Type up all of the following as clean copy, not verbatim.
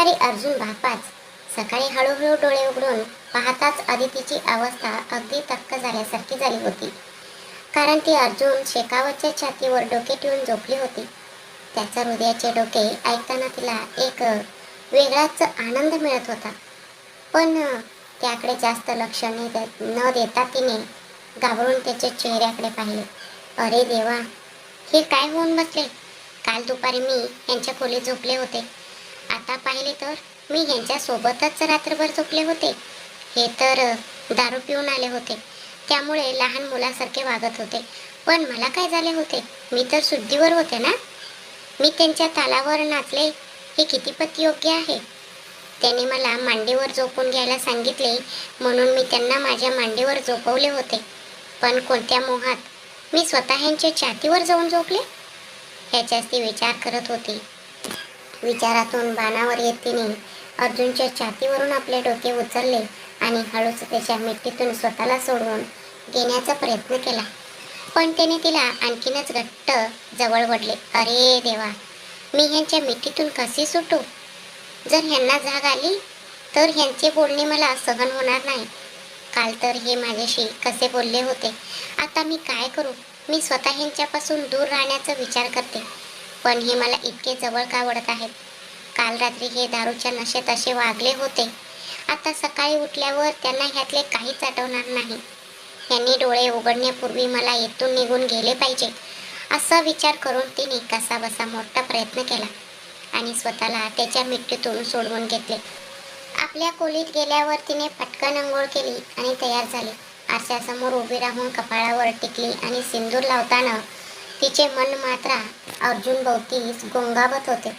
दुपारी अर्जुन बापाच सकाळी हळूहळू डोळे उघडून पाहताच अदितीची अवस्था अगदी थक्क झाल्यासारखी झाली होती. कारण ती अर्जुन शेकावरच्या छातीवर डोके ठेवून झोपली होती. त्याचा हृदयाचे डोके ऐकताना तिला एक वेगळाच आनंद मिळत होता. पण त्याकडे जास्त लक्ष न देता तिने घाबरून त्याच्या चेहऱ्याकडे पाहिले. अरे देवा, हे काय होऊन बसले? काल दुपारी मी यांच्या खोलीत झोपले होते. आता पाहिले तर मी यांच्या सोबतच रात्रभर झोपले होते. हे तर दारू पिऊन आले होते, त्यामुळे लहान मुलासारखे वागत होते. पण मला काय झाले होते? मी तर शुद्धीवर होते ना. मी त्यांच्या तालावर नाचले, हे कितीपत योग्य आहे? त्यांनी मला मांडीवर झोपून घ्यायला सांगितले म्हणून मी त्यांना माझ्या मांडीवर झोपवले होते. पण कोणत्या मोहात मी स्वतः ह्यांच्या छातीवर जाऊन झोपले? ह्याच्याच ती विचार करत होती. विचारातून बाणावर येत तिने अर्जुनच्या छातीवरून आपले डोके उचलले आणि हळूच त्याच्या मिठीतून स्वतःला सोडवून घेण्याचा प्रयत्न केला. पण त्याने तिला आणखीनच घट्ट जवळ ओढले. अरे देवा, मी ह्यांच्या मिठीतून कशी सुटू? जर ह्यांना जाग आली तर ह्यांचे बोलणे मला सहन होणार नाही. काल तर हे माझ्याशी कसे बोलले होते. आता मी काय करू? मी स्वतः ह्यांच्यापासून दूर राहण्याचा विचार करते, पण हे मला इतके जवळ का ओढत आहेत? काल रात्री हे दारूच्या नशेत असे वागले होते. आता सकाळी उठल्यावर त्यांना ह्यातले काहीच आठवणार नाही. यांनी डोळे उघडण्यापूर्वी मला येथून निघून गेले पाहिजे, असा विचार करून तिने कसाबसा मोठा प्रयत्न केला आणि स्वतःला त्याच्या मिठीतून सोडवून घेतले. आपल्या खोलीत गेल्यावर तिने पटकन अंघोळ केली आणि तयार झाली. आरशासमोर उभी राहून कपाळावर टिकली आणि सिंदूर लावताना तिचे मन मात्र अर्जुन भोवतीच गोंगावत होते.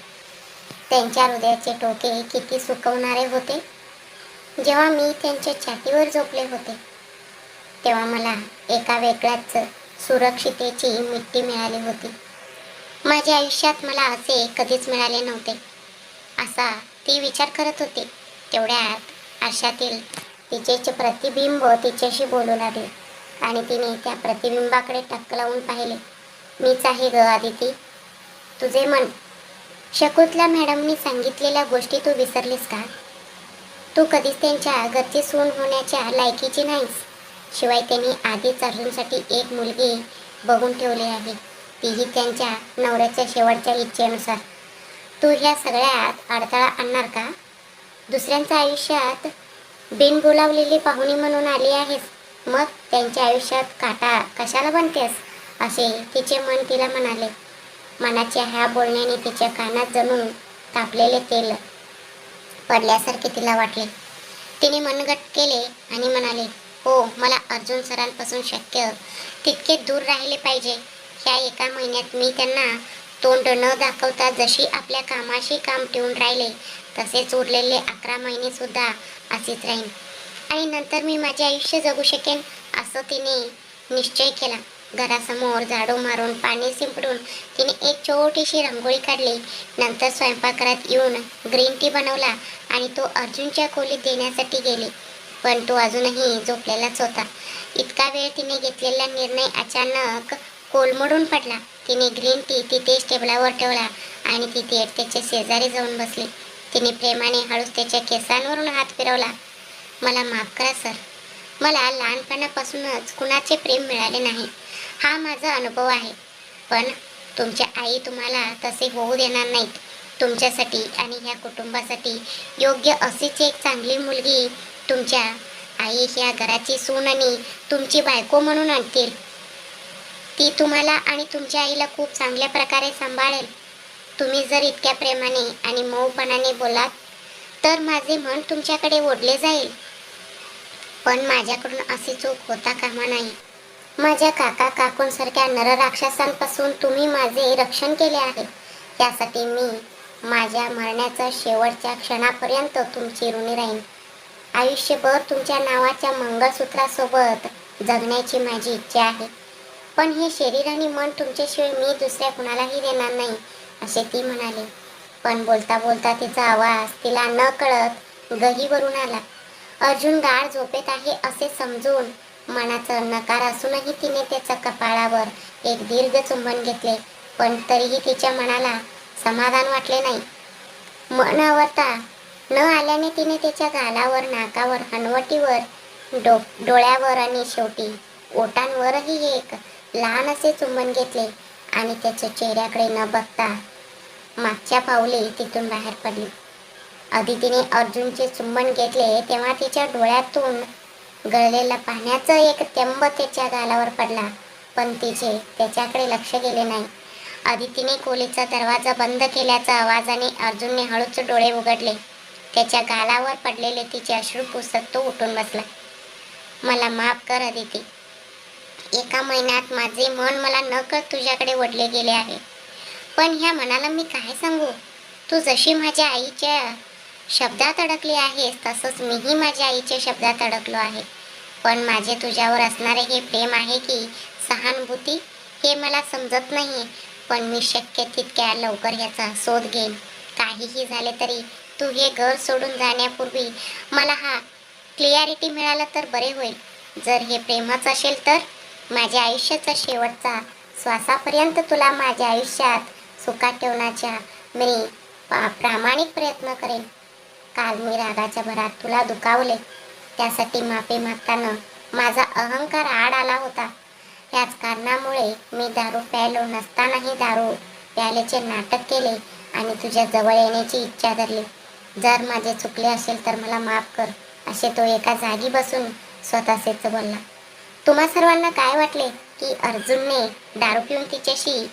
त्यांच्या हृदयाचे टोके किती सुकवणारे होते. जेव्हा मी त्यांच्या छातीवर झोपले होते तेव्हा मला एका वेगळ्याच सुरक्षितेची मिठी मिळाली होती. माझ्या आयुष्यात मला असे कधीच मिळाले नव्हते, असा ती विचार करत होती. तेवढ्यात आरशातील तिचेच प्रतिबिंब तिच्याशी बोलू लागले आणि तिने त्या प्रतिबिंबाकडे टक्क लावून पाहिले. मीच आहे ग आदिती, तुझे मन. शकुंतला मॅडमनी सांगितलेल्या गोष्टी तू विसरलीस का? तू कधीच त्यांच्या घरची सून होण्याच्या लायकीची नाहीस. शिवाय त्यांनी आधीच अर्जुनसाठी एक मुलगी बघून ठेवली आहे, तीही त्यांच्या नवऱ्याच्या शेवटच्या इच्छेनुसार. तू ह्या सगळ्यात अडथळा आणणार का? दुसऱ्यांच्या आयुष्यात बिनबोलावलेली पाहुणी म्हणून आली आहेस, मग त्यांच्या आयुष्यात काटा कशाला बनतेस? असे तिचे मन तिला म्हणाले. मनाच्या ह्या बोलण्याने तिच्या कानात जणू तापलेले तेल पडल्यासारखे तिला वाटले. तिने मनगट केले आणि म्हणाले, हो, मला अर्जुन सरांपासून शक्य तितके दूर राहिले पाहिजे. ह्या एका महिन्यात मी त्यांना तोंड न दाखवता जशी आपल्या कामाशी काम ठेवून राहिले तसेच उरलेले 11 महिने सुद्धा असेच राहीन आणि नंतर मी माझे आयुष्य जगू शकेन, असं तिने निश्चय केला. घरासमोर झाडू मारून पाणी शिंपडून तिने एक छोटीशी रांगोळी काढली. नंतर स्वयंपाकघरात येऊन ग्रीन टी बनवला आणि तो अर्जुनच्या खोलीत देण्यासाठी गेली. पण तो अजूनही झोपलेलाच होता. इतका वेळ तिने घेतलेला निर्णय अचानक कोलमडून पडला. तिने ग्रीन टी तिथेच टेबलावर ठेवला आणि तिथे त्याच्या शेजारी जाऊन बसली. तिने प्रेमाने हळूच त्याच्या केसांवरून हात फिरवला. मला माफ करा सर, मला लहानपणापासूनच कुणाचे प्रेम मिळाले नाही, हा माझा अनुभव आहे. पण तुमच्या आई तुम्हाला तसे होऊ देणार नाहीत. तुमच्यासाठी आणि ह्या कुटुंबासाठी योग्य अशीच एक चांगली मुलगी तुमच्या आई ह्या घराची सून आणि तुमची बायको म्हणून आणतील. ती तुम्हाला आणि तुमच्या आईला खूप चांगल्या प्रकारे सांभाळेल. तुम्ही जर इतक्या प्रेमाने आणि मऊपणाने बोलात तर माझे मन तुमच्याकडे ओढले जाईल. पण माझ्याकडून अशी चूक होता कामा नाही. माझ्या काका काकूंसारख्या नरराक्षसांपासून तुम्ही माझे रक्षण केले आहे. यासाठी मी माझ्या मरण्याच्या शेवटच्या क्षणापर्यंत तुमची ऋणी राहीन. आयुष्यभर तुमच्या नावाच्या मंगळसूत्रासोबत जगण्याची माझी इच्छा आहे. पण हे शरीर आणि मन तुमच्याशिवाय मी दुसऱ्या कुणालाही देणार नाही, असे ती म्हणाली. पण बोलता बोलता तिचा आवाज तिला न कळत गहीवरून आला. अर्जुन गाढ झोपेत आहे असे समजून मनाचा नकार असूनही तिने त्याच्या कपाळावर एक दीर्घ चुंबन घेतले. पण तरीही तिच्या मनाला समाधान वाटले नाही. मन आवरता न आल्याने तिने त्याच्या गालावर, नाकावर, हनवटीवर, डोळ्यावर आणि शेवटी ओठांवरही एक लहान असे चुंबन घेतले आणि त्याच्या चेहऱ्याकडे न बघता मागच्या पावले तिथून बाहेर पडली. अदितीने अर्जुनचे चुंबन घेतले तेव्हा तिच्या डोळ्यातून गळलेला पाण्याचा एक थेंब त्याच्या गालावर पडला, पण तिचे त्याच्याकडे लक्ष गेले नाही. अदितीने खोलीचा दरवाजा बंद केल्याच्या आवाजाने अर्जुनने हळूच डोळे उघडले. त्याच्या गालावर पडलेले तिचे अश्रू पुसत तो उठून बसला. मला माफ कर अदिती. एका महिन्यात माझे मन मला नकळत तुझ्याकडे ओढले गेले आहे. पण ह्या मनाला मी काय सांगू? तू जशी माझ्या आईच्या शब्दात अडकली आहेस तसंच मीही माझ्या आईच्या शब्दात अडकलो आहे. पण माझे तुझ्यावर असणारे हे प्रेम आहे की सहानुभूती हे मला समजत नाही. पण मी शक्य तितक्या लवकर ह्याचा शोध घेईन. काहीही झाले तरी तू हे घर सोडून जाण्यापूर्वी मला हा क्लिअरिटी मिळाला तर बरे होईल. जर हे प्रेमच असेल तर माझ्या आयुष्याचा शेवटचा श्वासापर्यंत तुला माझ्या आयुष्यात सुखात ठेवण्याचा मी प्रामाणिक प्रयत्न करेन. काल मी रागाच्या भरात तुला दुखावले, त्यासाठी माफी मागताना माझा अहंकार आड आला होता. याच कारणामुळे मी दारू प्यायलो नसतानाही दारू प्यायल्याचे नाटक केले आणि तुझ्या जवळ येण्याची इच्छा धरली. जर माझे चुकले असेल तर मला माफ कर, असे तो एका जागी बसून स्वतःसेच बोलला. तुम्हा सर्वांना काय वाटले की अर्जुनने दारू पिऊन तिच्याशी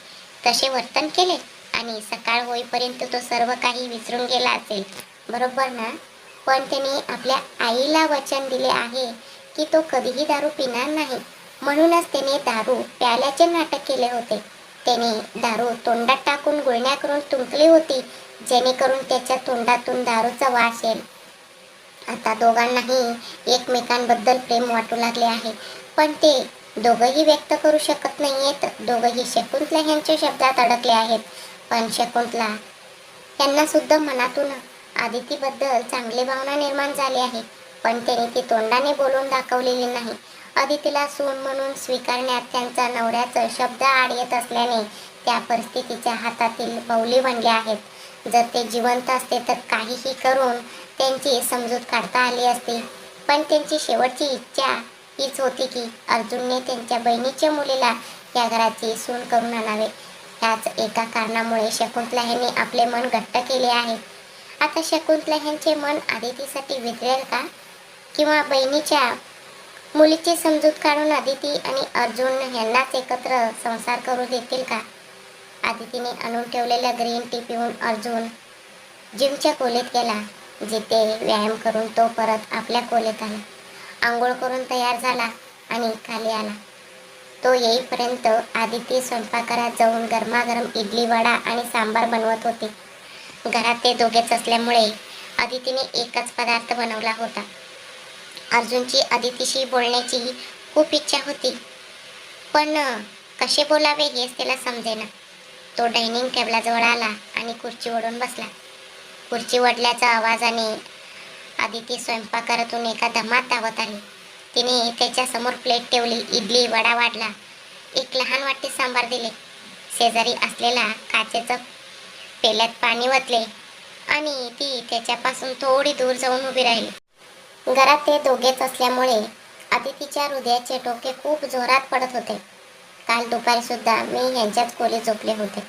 तसे वर्तन केले आणि सकाळ होईपर्यंत तो सर्व काही विसरून गेला असेल, बरोबर ना? पण त्याने आपल्या आईला वचन दिले आहे की तो कधीही दारू पिणार नाही. म्हणूनच त्याने दारू प्यायल्याचे नाटक केले होते. त्याने दारू तोंडात टाकून गुळण्या करून तुंकली होती, जेणेकरून त्याच्या तोंडातून दारूचा वास येईल. आता दोघांनाही एकमेकांबद्दल प्रेम वाटू लागले आहे, पण ते दोघंही व्यक्त करू शकत नाहीयेत. दोघंही शकुंतला ह्यांच्या शब्दात अडकले आहेत. पण शकुंतला यांना सुद्धा मनातून आदितीबद्दल चांगली भावना निर्माण झाली आहे, पण त्याने ती तोंडाने बोलून दाखवलेली नाही. आदितीला सून म्हणून स्वीकारण्यात त्यांचा नवऱ्याचा शब्द आड येत असल्याने त्या परिस्थितीच्या हातातील बाहुली बनल्या आहेत. जर ते जिवंत असते तर काहीही करून त्यांची समजूत काढता आली असती. पण त्यांची शेवटची इच्छा हीच होती की अर्जुनने त्यांच्या बहिणीच्या मुलीला या घराची सून करून आणावे. ह्याच एका कारणामुळे शकुंतला ह्यांनी आपले मन घट्ट केले आहे. आता शकुंतला ह्यांचे मन आदितीसाठी विदळेल का? किंवा बहिणीच्या मुलीची समजूत काढून आदिती आणि अर्जुन यांनाच एकत्र संसार करू देतील का? आदितीने आणून ठेवलेल्या ग्रीन टी पिऊन अर्जुन जिमच्या खोलीत गेला, जिथे व्यायाम करून तो परत आपल्या खोलीत आला. आंघोळ करून तयार झाला आणि खाली आला. तो येईपर्यंत आदिती स्वयंपाकघरात जाऊन गरमागरम इडली, वडा आणि सांबार बनवत होते. घरात ते दोघेच असल्यामुळे आदितीने एकच पदार्थ बनवला होता. अर्जुनची आदितीशी बोलण्याची खूप इच्छा होती, पण कसे बोलावे हेच त्याला समजेना. तो डायनिंग टेबलाजवळ आला आणि खुर्ची ओढून बसला. खुर्ची ओढल्याच्या आवाजाने आदिती स्वयंपाकघरातून एका दमात धावत आली. तिने त्याच्यासमोर प्लेट ठेवली, इडली, वडा वाढला, एक लहान वाटी सांबार दिले, शेजारी असलेला काचेचं पेल्यात पाणी ओतले आणि ती त्याच्यापासून थोडी दूर जाऊन उभी राहिली. घरात ते दोघेच असल्यामुळे आदितीच्या हृदयाचे ठोके खूप जोरात पडत होते. काल दुपारी सुद्धा मी ह्यांच्याच खोलीत झोपले होते.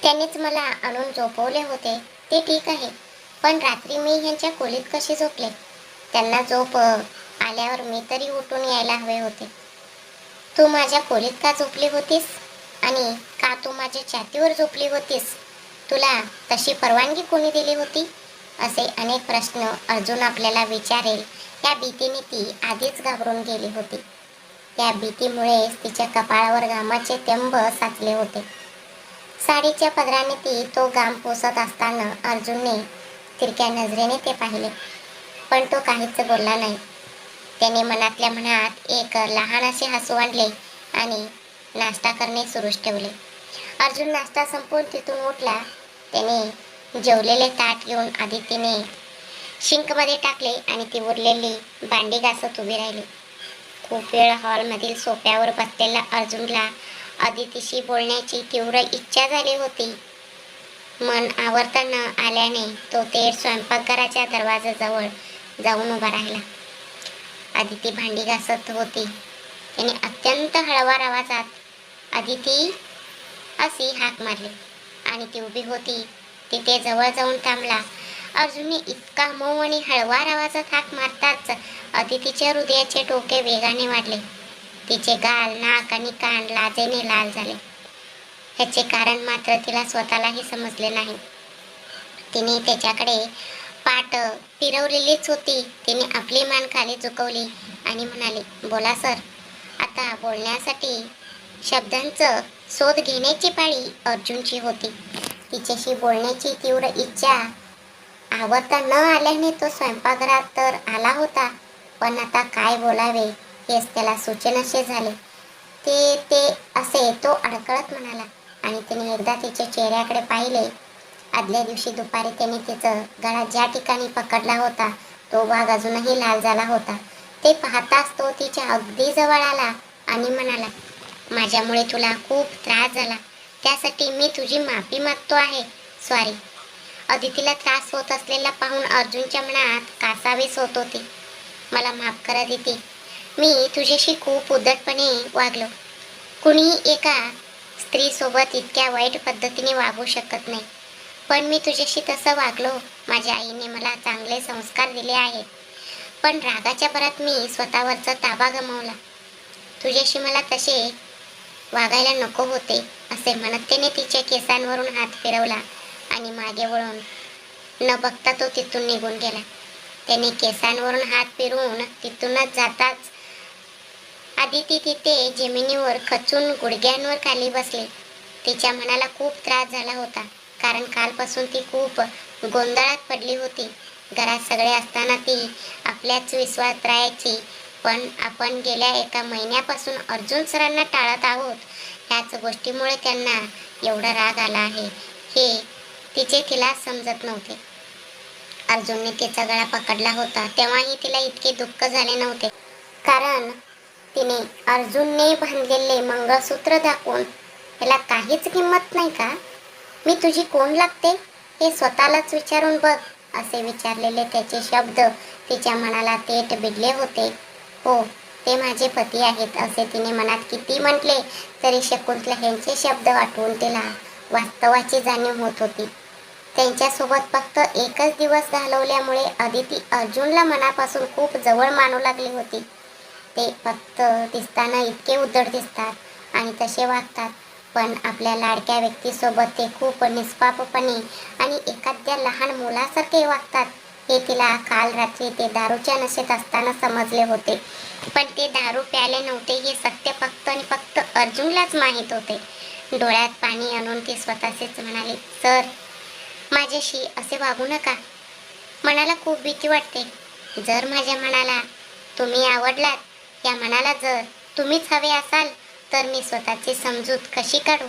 त्यांनीच मला आणून झोपवले होते, ते ठीक आहे, पण रात्री मी ह्यांच्या खोलीत कसे झोपले? त्यांना झोप आल्यावर मी तरी उठून यायला हवे होते. तू माझ्या खोलीत का झोपली होतीस आणि का तू माझ्या छातीवर झोपली होतीस? तुला तशी परवानगी कोणी दिली होती? असे अनेक प्रश्न अर्जुन आपल्याला विचारेल या भीतीने ती आधीच घाबरून गेली होती. त्या भीतीमुळेच तिच्या कपाळावर घामाचे थेंब साचले होते. साडीच्या पदराने ती तो घाम पुसत असताना अर्जुनने तिरक्या नजरेने ते पाहिले, पण तो काहीच बोलला नाही. त्याने मनातल्या मनात एक लहान असे हसू आणले आणि नाश्ता करणे सुरूच ठेवले. अर्जुन नाश्ता संपवून तिथून उठला. त्याने जेवलेले ताट घेऊन आदितीने शिंकमध्ये टाकले आणि ती उरलेली भांडी घासत उभी राहिली. खूप वेळ हॉलमधील सोफ्यावर बसलेला अर्जुनला आदितीशी बोलण्याची तीव्र इच्छा झाली होती. मन आवरता न आल्याने तो थेट स्वयंपाकघराच्या दरवाजाजवळ जाऊन उभा राहिला. आदिती भांडी घासत होती. त्याने अत्यंत हळुवार आवाजात आदिती अशी हाक मारली आणि ती उभी होती तिथे जवळ जाऊन थांबला. अर्जुनने इतका मऊ आणि हळुवार आवाजात हाक मारताच आदितीच्या हृदयाचे ठोके वेगाने वाढले. तिचे गाल, नाक आणि कान लाजेने लाल झाले. ह्याचे कारण मात्र तिला स्वतःलाही समजले नाही. तिने त्याच्याकडे पाठ फिरवलेलीच होती. तिने आपली मान खाली झुकवली आणि म्हणाली, बोला सर. आता बोलण्यासाठी शब्दांचं शोध घेण्याची पाळी अर्जुनची होती. तिच्याशी बोलण्याची तीव्र इच्छा आवरता न आल्याने तो स्वयंपाकघरात तर आला होता, पण आता काय बोलावे हेच त्याला सुचेनासे झाले. ते असे तो अडकळत म्हणाला आणि तिने एकदा तिच्या चेहऱ्याकडे पाहिले. आदल्या दिवशी दुपारी त्याने तिचं गळा ज्या ठिकाणी पकडला होता तो भाग अजूनही लाल झाला होता. ते पाहताच तो तिच्या अगदी जवळ आला आणि म्हणाला, माझ्यामुळे तुला खूप त्रास झाला, त्यासाठी मी तुझी माफी मागतो आहे. सॉरी. अदितीला त्रास होत असलेला पाहून अर्जुनच्या मनात कासावीस होत होती. मला माफ करा अदिती. मी तुझ्याशी खूप उद्धटपणे वागलो. कुणीही एका स्त्रीसोबत इतक्या वाईट पद्धतीने वागू शकत नाही. पण मी तुझ्याशी तसं वागलो. माझ्या आईने मला चांगले संस्कार दिले आहेत, पण रागाच्या भरात मी स्वतःवरचा ताबा गमावला. तुझ्याशी मला तसे वागायला नको होते असे म्हणत त्याने तिच्या केसांवरून हात फिरवला आणि मागे वळून न बघता तो तिथून निघून गेला. त्याने केसांवरून हात फिरवून तिथूनच जाताच आदिती तिथे जमिनीवर खचून गुडघ्यांवर खाली बसली. तिच्या मनाला खूप त्रास झाला होता, कारण कालपासून ती खूप गोंधळात पडली होती. घरात सगळे असताना ती आपल्याच विश्वास राहायची, पण आपण गेल्या एका महिन्यापासून अर्जुन सरांना टाळत आहोत. ह्याच गोष्टीमुळे त्यांना एवढा राग आला आहे हे तिला समजत नव्हते. अर्जुनने तिचा गळा पकडला होता तेव्हाही तिला इतके दुःख झाले नव्हते, कारण तिने अर्जुनने बांधलेले मंगळसूत्र दाखवून, त्याला काहीच किंमत नाही का? मी तुझी कोण लागते हे स्वतःलाच विचारून बघ, असे विचारलेले त्याचे शब्द तिच्या मनाला थेट भिडले होते. हो, ते माझे पती आहेत असे तिने मनात किती म्हटले तरी शकुंतला यांचे शब्द आठवून तिला वास्तवाची जाणीव होत होती. त्यांच्यासोबत फक्त एकच दिवस घालवल्यामुळे अदिती अर्जुनला मनापासून खूप जवळ मानू लागली होती. ते फक्त दिसताना इतके उद्धट दिसतात आणि तसे वागतात, पण आपल्या लाडक्या व्यक्तीसोबत ते खूप निष्पापपणे आणि एखाद्या लहान मुलासारखे वागतात हे तिला काल रात्री ते दारूच्या नशेत असताना समजले होते. पण ते दारू प्याले नव्हते हे सत्य फक्त आणि फक्त अर्जुनलाच माहीत होते. डोळ्यात पाणी आणून ती स्वतःशीच म्हणाली, सर, माझ्याशी असे वागू नका. मनाला खूप भीती वाटते. जर माझ्या मनाला तुम्ही आवडलात, या मनाला जर तुम्हीच हवे असाल, तर मी स्वतःची समजूत कशी काढू?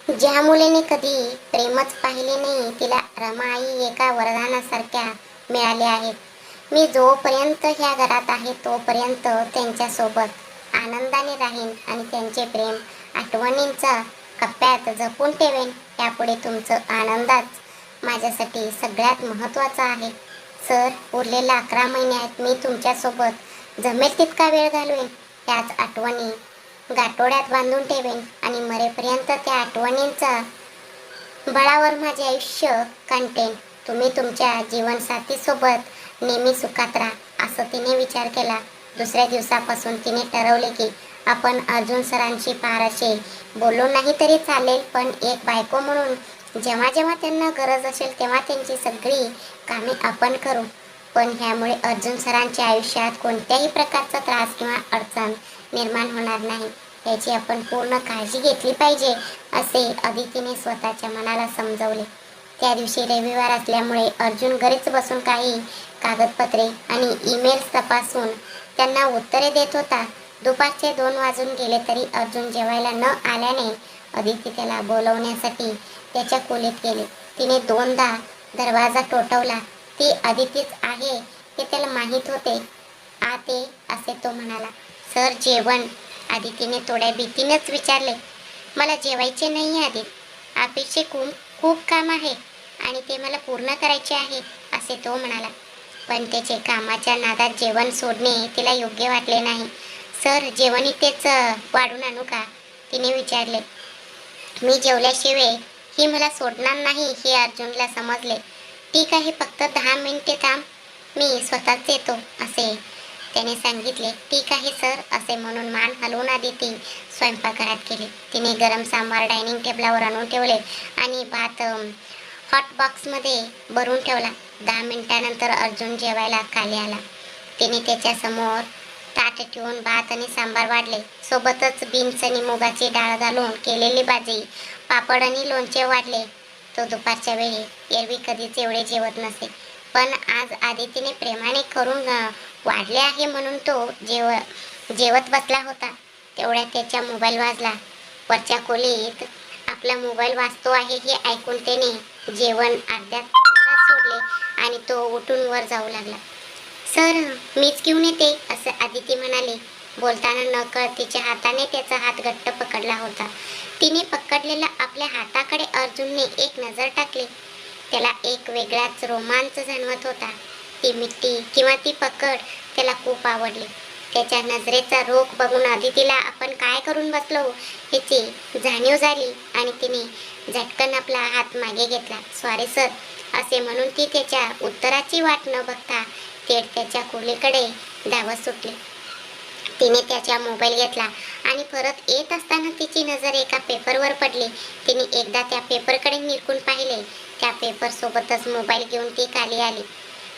ज्या मुलीने कधी प्रेमच पाहिले नाही तिला रमाई एका वरदानासारख्या मिळाल्या आहेत. मी जोपर्यंत ह्या घरात आहे तोपर्यंत त्यांच्यासोबत आनंदाने राहीन आणि त्यांचे प्रेम आठवणींचा कप्प्यात जपून ठेवेन. यापुढे तुमचं आनंदाच माझ्यासाठी सगळ्यात महत्त्वाचा आहे. सर, उरलेल्या 11 महिन्यात मी तुमच्यासोबत जमेल तितका वेळ घालवेन. त्याच आठवणी गाठोड्यात बांधून ठेवेन आणि मरेपर्यंत त्या आठवणींचा बळावर माझे आयुष्य कंटेन. तुम्ही तुमच्या जीवनसाथीसोबत नेहमी सुखात राहा, असं तिने विचार केला. दुसऱ्या दिवसापासून तिने ठरवले की आपण अर्जुन सरांशी फारसे बोललो नाही तरी चालेल, पण एक बायको म्हणून जेव्हा जेव्हा त्यांना गरज असेल तेव्हा त्यांची सगळी कामे आपण करू. पण ह्यामुळे अर्जुन सरांच्या आयुष्यात कोणत्याही प्रकारचा त्रास किंवा अडचण निर्माण होणार नाही याची आपण पूर्ण काळजी घेतली पाहिजे, असे अदितीने स्वतःच्या मनाला समजवले. त्या दिवशी रविवार असल्यामुळे अर्जुन घरीच बसून काही कागदपत्रे आणि ईमेल्स तपासून त्यांना उत्तरे देत होता. दुपारचे 2 वाजून गेले तरी अर्जुन जेवायला न आल्याने अदिती त्याला बोलवण्यासाठी त्याच्या खोलीत गेली. तिने 2दा दरवाजा ठोठावला. ती अदितीच आहे हे त्याला माहीत होते. आते, असे तो म्हणाला. सर, जेवण, अदितीने थोड्या भीतीनेच विचारले. मला जेवायचे नाही आदित. ऑफिसचे खूप काम आहे आणि ते मला पूर्ण करायचे आहे, असे तो म्हणाला. पण त्याचे कामाच्या नादात जेवण सोडणे तिला योग्य वाटले नाही. सर, जेवण इथेच वाढून आणू का? तिने विचारले. मी जेवल्याशिवाय ही मला सोडणार नाही हे अर्जुनला समजले. ठीक आहे, फक्त 10 मिनिटे थांब, मी स्वतःच येतो, असे त्याने सांगितले. ठीक आहे सर, असे म्हणून मान हलवून आदिती स्वयंपाकघरात गेली. तिने गरम सांबार डायनिंग टेबलावर आणून ठेवले आणि भात हॉट बॉक्समध्ये भरून ठेवला. 10 मिनिटानंतर अर्जुन जेवायला खाली आला. तिने त्याच्यासमोर ताट ठेवून भात आणि सांबार वाढले. सोबतच बीन्स आणि मुगाची डाळ घालून केलेली भाजी, पापड आणि लोणचे वाढले. तो दुपारच्या वेळी एरवी कधीच एवढे जेवत नसे, पण आज आदितीने प्रेमाने करून वाढले आहे म्हणून तो जेवत बसला होता. तेवढ्यात त्याच्या मोबाईल वाजला. वरच्या खोलीत आपला मोबाईल वाजतो आहे हे ऐकून त्याने जेवण अर्ध्यात सोडले आणि तो उठून वर जाऊ लागला. सर, मीच घेऊन येते, असं आदिती म्हणाली. बोलताना नकळत तिच्या हाताने त्याचा हात घट्ट पकडला होता. तिने पकडलेल्या आपल्या हाताकडे अर्जुनने एक नजर टाकली. त्याला एक वेगळाच रोमांच जाणवत होता. ती मिठी किंवा ती पकड त्याला खूप आवडली. त्याच्या नजरेचा रोख बघून आदितीला आपण काय करून बसलो ह्याची जाणीव झाली आणि तिने झटकन आपला हात मागे घेतला. सॉरी सर, असे म्हणून ती त्याच्या उत्तराची वाट न बघता थेट त्याच्या खोलीकडे धावत सुटली. तिने त्याच्या मोबाईल घेतला आणि परत येत असताना तिची नजर एका पेपरवर पडली. तिने एकदा त्या पेपरकडे निरखून पाहिले. त्या पेपर सोबतच मोबाईल घेऊन ती खाली आली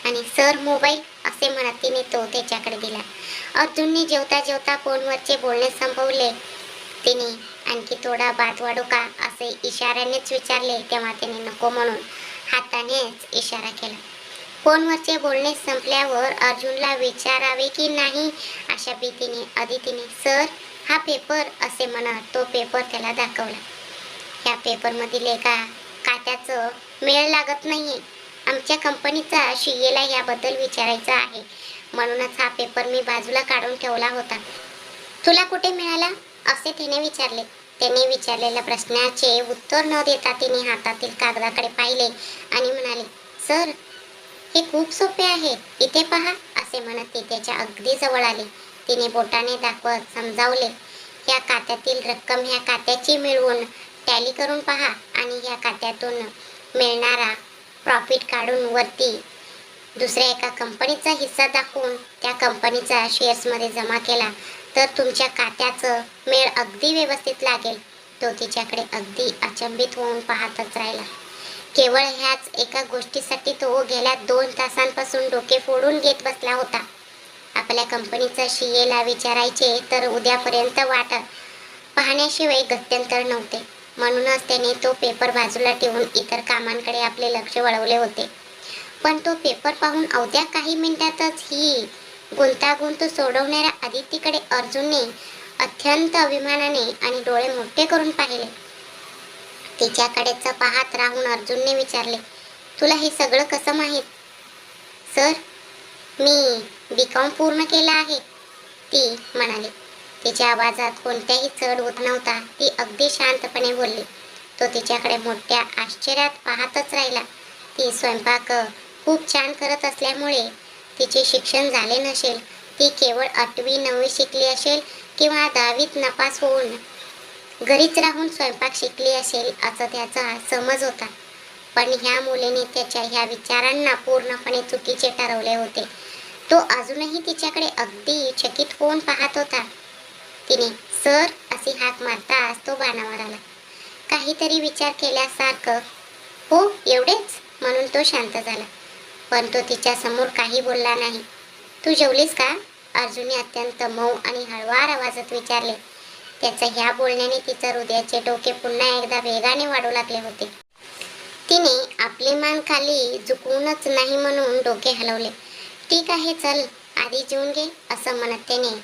आणि सर, मोबाईल, असे म्हणत तिने तो त्याच्याकडे दिला. अर्जुनने जेवता जेवता फोनवरचे बोलणे संपवले. तिने आणखी थोडा भात वाढू का, असे इशाऱ्यानेच विचारले. तेव्हा त्याने नको म्हणून हातानेच इशारा केला. फोनवरचे बोलणे संपल्यावर अर्जुनला विचारावे की नाही अशा भीतीने आदितीने सर, हा पेपर, असे म्हणत तो पेपर त्याला दाखवला. या पेपरमधील एका खात्याचं मेळ लागत नाहीये. आमच्या कंपनीचा शियेला याबद्दल विचारायचं आहे, म्हणूनच हा पेपर मी बाजूला काढून ठेवला होता. तुला कुठे मिळाला, असे तिने विचारले. त्याने विचारलेल्या प्रश्नाचे उत्तर न देता तिने हातातील कागदाकडे पाहिले आणि म्हणाले, सर, हे खूप सोपे आहे, इथे पहा, असे म्हणत ती त्याच्या अगदी जवळ आली. तिने बोटाने दाखवत समजावले, ह्या खात्यातील रक्कम ह्या खात्याची मिळवून टॅली करून पहा आणि ह्या खात्यातून मिळणारा प्रॉफिट काढून वरती दुसऱ्या एका कंपनीचा हिस्सा दाखवून त्या कंपनीचा शेअर्समध्ये जमा केला तर तुमच्या खात्याचं मेळ अगदी व्यवस्थित लागेल. तो तिच्याकडे अगदी अचंबित होऊन पाहतच राहिला. केवळ ह्याच एका गोष्टीसाठी तो गेल्या 2 तासांपासून डोके फोडून घेत बसला होता. आपल्या कंपनीचा शियेला विचारायचे तर उद्यापर्यंत वाट पाहण्याशिवाय गत्यंतर नव्हते. म्हणूनच त्याने तो पेपर बाजूला ठेवून इतर कामांकडे आपले लक्ष वळवले होते. पण तो पेपर पाहून अवघ्या काही मिनिटातच ही गुंतागुंत सोडवणाऱ्या आदितीकडे अर्जुनने अत्यंत अभिमानाने आणि डोळे मोठे करून पाहिले. तिच्याकडेच पाहत राहून अर्जुनने विचारले, तुला हे सगळं कसं माहीत? सर, मी B.Com पूर्ण केला आहे, ती म्हणाली. तिच्या आवाजात कोणत्याही चढ उत नव्हता. ती अगदी शांतपणे बोलली. तो तिच्याकडे मोठ्या आश्चर्यात पाहतच राहिला. ती स्वयंपाक खूप छान करत असल्यामुळे तिचे शिक्षण झाले नसेल. ती केवळ 8वी-9वी शिकली असेल किंवा 10वीत नापास होऊन घरीच राहून स्वयंपाक शिकली असेल असा त्याचा समज होता. पण ह्या मुलीने त्याच्या ह्या विचारांना पूर्णपणे चुकीचे ठरवले होते. तो अजूनही तिच्याकडे अगदी चकित होऊन पाहत होता. तिने सर अशी हाक मारताच तो बाणावर आला. काहीतरी विचार केल्यासारखं, हो एवढेच, म्हणून तो शांत झाला. पण तो तिच्या समोर काही बोलला नाही. तू जेवलीस का, अर्जुनने अत्यंत मऊ आणि हळवार आवाजात विचारले. त्याच्या ह्या बोलण्याने तिच्या हृदयाचे डोके पुन्हा एकदा वेगाने वाढू लागले होते. तिने आपली मान खाली झुकवूनच नाही म्हणून डोके हलवले. ठीक आहे, चल आधी जेवून घे, असं म्हणत त्याने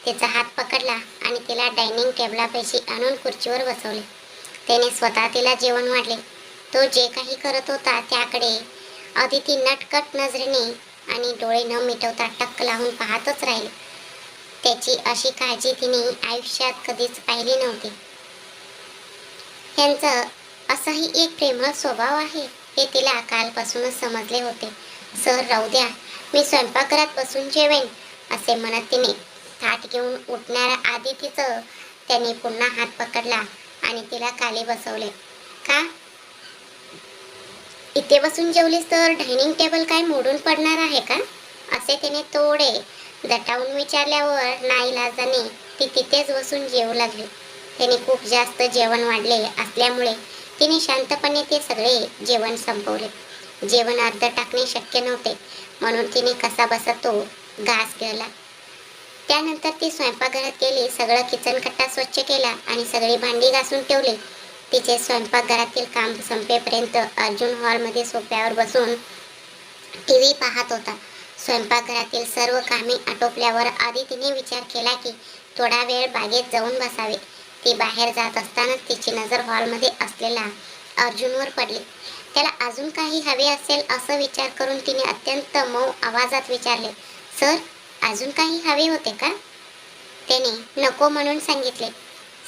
तिचा हात पकडला आणि तिला डायनिंग टेबलापाशी आणून खुर्चीवर बसवले. त्याने स्वतः तिला जेवण वाढले. तो जे काही करत होता त्याकडे आदिती नटखट नजरेने आणि डोळे न मिटवता टक्क लावून पाहतच राहिली. त्याची अशी काळजी तिने आयुष्यात कधीच पाहिली नव्हती. ह्यांचं असाही एक प्रेमळ स्वभाव आहे हे तिला कालपासूनच समजले होते. सर राहू द्या, मी स्वयंपाकघरात बसून जेवेन असे म्हणत तिने ताट घेऊन उठणाऱ्या आधी तिचं त्याने पुन्हा हात पकडला आणि तिला खाली बसवले. का इथे बसून जेवलीस तर डायनिंग टेबल काय मोडून पडणार आहे का, असे तिने थोडे दटावून विचारल्यावर नाईलाजाने ती तिथेच बसून जेवू लागली. त्याने खूप जास्त जेवण वाढले असल्यामुळे तिने शांतपणे ते सगळे जेवण संपवले. जेवण अर्ध टाकणे शक्य नव्हते म्हणून तिने कसा बसा तो घास केला. त्यानंतर ती स्वयंपाकघरात गेली, सगळं किचन कट्टा स्वच्छ केला आणि सगळी भांडी घासून ठेवली. तिचे स्वयंपाकघरातील काम संपेपर्यंत अर्जुन हॉलमध्ये सोफ्यावर बसून टीव्ही पाहत होता. स्वयंपाकघरातील सर्व कामे आटोपल्यावर आधी तिने विचार केला की थोडा वेळ बागेत जाऊन बसावे. ती बाहेर जात असतानाच तिची नजर हॉलमध्ये असलेला अर्जुनवर पडली. त्याला अजून काही हवे असेल असं विचार करून तिने अत्यंत मऊ आवाजात विचारले, सर अजून काही हवे होते का. त्याने नको म्हणून सांगितले.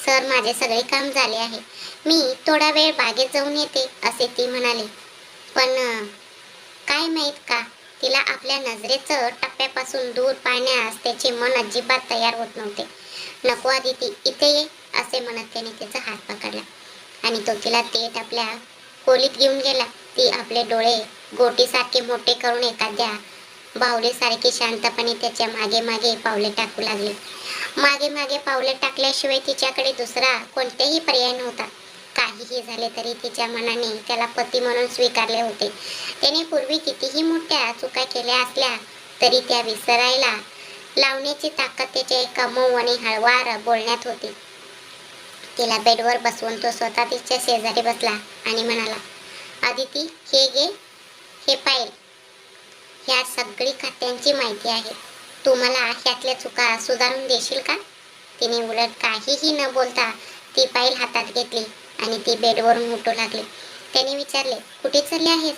सर माझे सगळे काम झाले आहे, मी थोडा वेळ बागेत जाऊन येते असे ती म्हणाली. पण काय माहीत का तिला आपल्या नजरेचं टप्प्यापासून दूर पाहण्यास त्याचे मन अजिबात तयार होत नव्हते. नको आदिती इथे ये असे म्हणत त्याने तिचा हात पकडला आणि तो तिला थेट आपल्या खोलीत घेऊन गेला. ती आपले डोळे गोटीसारखे मोठे करून एखाद्या बाहुलीसारखी शांतपणे त्याच्या मागे मागे पावले टाकू लागली. मागे मागे पावले टाकल्याशिवाय तिच्याकडे दुसरा कोणताही पर्याय नव्हता. काहीही झाले तरी तिच्या मनाने त्याला पती म्हणून स्वीकारले होते. त्याने पूर्वी कितीही मोठ्या चुका केल्या असल्या तरी त्या विसरायला लावण्याची ताकद त्याच्या एका मऊ आणि हळवार बोलण्यात होती. तिला बेडवर बसवून तो स्वतः तिच्या शेजारी बसला आणि म्हणाला, आदिती हे घे, हे पाहिल, ह्या सगळी खात्यांची माहिती आहे, तू मला ह्यातल्या चुका सुधारून देशील का. तिने उलट काहीही न बोलता ती फाईल हातात घेतली आणि ती बेडवरून उठू लागली. त्याने विचारले, कुठे चालली आहेस.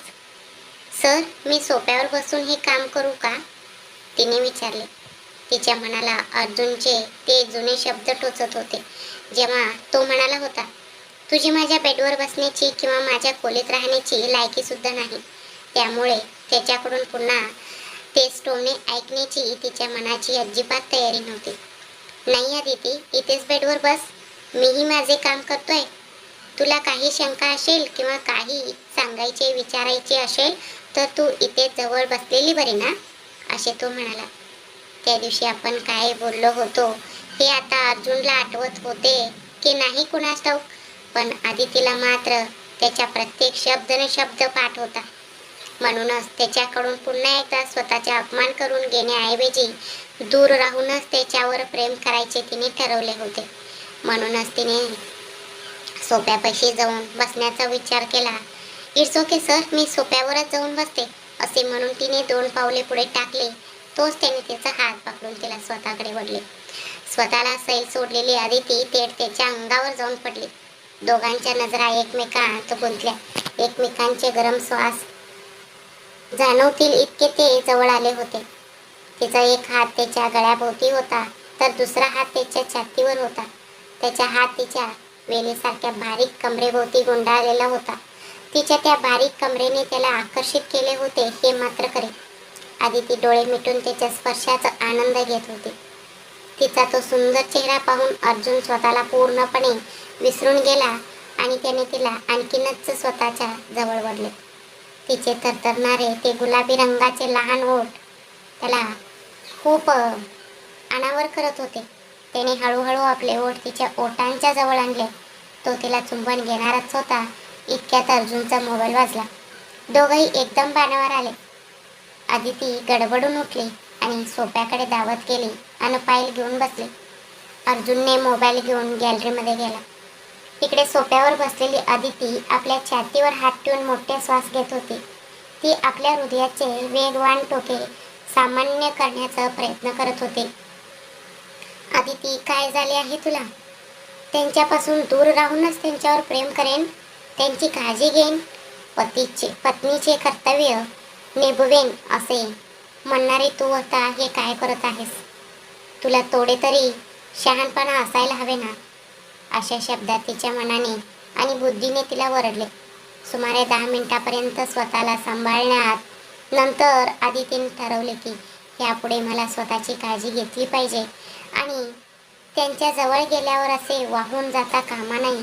सर मी सोफ्यावर बसून हे काम करू का, तिने विचारले. तिच्या मनाला अर्जुनचे ते जुने शब्द टोचत होते जेव्हा तो म्हणाला होता, तुझी माझ्या बेडवर बसण्याची किंवा माझ्या खोलीत राहण्याची लायकी सुद्धा नाही. त्यामुळे त्याच्याकडून पुन्हा तेच टोमणे ऐकण्याची तिच्या मनाची अजिबात तयारी नव्हती. नाही आदिती इथेच बेडवर बस, मीही माझे काम करतोय. तुला काही शंका असेल किंवा काही सांगायचे विचारायचे असेल तर तू इथे जवळ बसलेली बरी ना, असे तो म्हणाला. त्या दिवशी आपण काय बोललो होतो हे आता अर्जुनला आठवत होते की नाही कुणास ठाऊक, पण आदितीला मात्र त्याच्या प्रत्येक शब्द न शब्द पाठ होता. म्हणूनच त्याच्याकडून पुन्हा एकदा स्वतःचा अपमान करून घेण्याऐवजी दूर राहूनच त्याच्यावर प्रेम करायचे तिने ठरवले होते. म्हणूनच तिने सोफ्यापाशी जाऊन बसण्याचा विचार केला. इट्स ओके सर, मी सोफ्यावरच जाऊन बसते असे म्हणून तिने 2 पावले पुढे टाकले. तोच त्याने तिचा हात पकडून तिला स्वतःकडे ओढले. स्वतःला सैल सोडलेली आदिती थेट त्याच्या अंगावर जाऊन पडली. दोघांच्या नजरा एकमेकांत गुंतल्या. एकमेकांचे गरम श्वास जाणवतील इतके ते जवळ आले होते. तिचा एक हात त्याच्या गळ्याभोवती होता तर दुसरा हात त्याच्या छातीवर होता. त्याचा हात तिच्या वेलीसारख्या बारीक कमरेभोवती गुंडाळलेला होता. तिच्या त्या बारीक कमरेने त्याला आकर्षित केले होते हे मात्र खरे. आदिती डोळे मिटून त्याच्या स्पर्शाचा आनंद घेत होती. तिचा तो सुंदर चेहरा पाहून अर्जुन स्वतःला पूर्णपणे विसरून गेला आणि त्याने तिला आणखीनच स्वतःच्या जवळ ओढले. तिचे थरथरणारे ते गुलाबी रंगाचे लहान ओठ त्याला खूप अनावर करत होते. त्याने हळूहळू आपले ओठ तिच्या ओठांच्या जवळ आणले. तो तिला चुंबन घेणारच होता इतक्यात अर्जुनचा मोबाईल वाजला. दोघंही एकदम बाणावर आले. आदिती गडबडून उठली आणि सोफ्याकडे धावत गेली आणि फाईल घेऊन बसली. अर्जुनने मोबाईल घेऊन गॅलरीमध्ये गेला. तिकडे सोफ्यावर बसलेली आदिती आपल्या छातीवर हात ठेवून मोठे श्वास घेत होती. ती आपल्या हृदयाचे वेगवान ठोके सामान्य करण्याचा प्रयत्न करत होते. आदिती काय झाले आहे तुला. त्यांच्यापासून दूर राहूनच त्यांच्यावर प्रेम करेन, त्यांची काळजी घेईन, पत्नीचे कर्तव्य निभवेन असे म्हणणारी तू आता हे काय करत आहेस. तुला थोडे तरी शहाणपणा असायला हवे ना. अशा शब्दात तिच्या मनाने आणि बुद्धीने तिला वरडले. सुमारे 10 मिनिटापर्यंत स्वतःला सांभाळण्यात नंतर आदितीने ठरवले की यापुढे मला स्वतःची काळजी घेतली पाहिजे आणि त्यांच्या जवळ गेल्यावर असे वाहून जाता कामा नये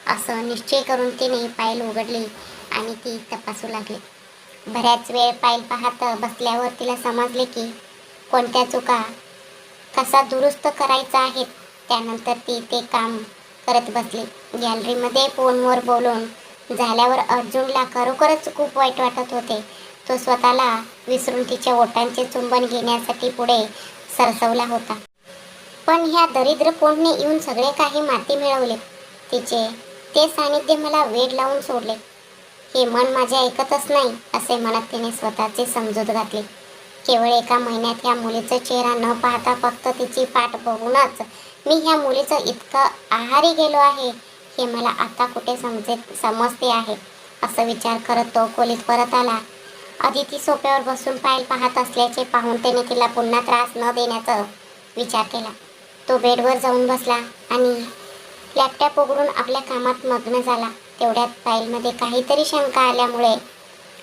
असं निश्चय करून तिने फाईल उघडली आणि ती तपासू लागली. बऱ्याच वेळ फाईल पाहत बसल्यावर तिला समजले की कोणत्या चुका कसा दुरुस्त करायचा आहे. त्यानंतर ती ते काम करत बसली. गॅलरीमध्ये फोनवर बोलून झाल्यावर अर्जुनला खरोखरच खूप वाईट वाटत होते. तो स्वतःला विसरून तिच्या ओठांचे चुंबन घेण्यासाठी पुढे सरसवला होता. पण ह्या दरिद्र फोनने येऊन सगळे काही माती मिळवले. तिचे ते सानिध्य मला वेड लावून सोडले. हे मन माझे ऐकतच नाही असे म्हणत तिने स्वतःचे समजूत घातली. केवळ एका महिन्यात ह्या मुलीचा चेहरा न पाहता फक्त तिची पाठ बघूनच मी ह्या मुलीचं इतकं आहारी गेलो आहे हे मला आता कुठे समजते आहे असं विचार करत तो खोलीत परत आला. आदिती सोफ्यावर बसून फाईल पाहत असल्याचे पाहून त्याने तिला पुन्हा त्रास न देण्याचा विचार केला. तो बेडवर जाऊन बसला आणि लॅपटॉप उघडून आपल्या कामात मग्न झाला. तेवढ्यात फाईलमध्ये काहीतरी शंका आल्यामुळे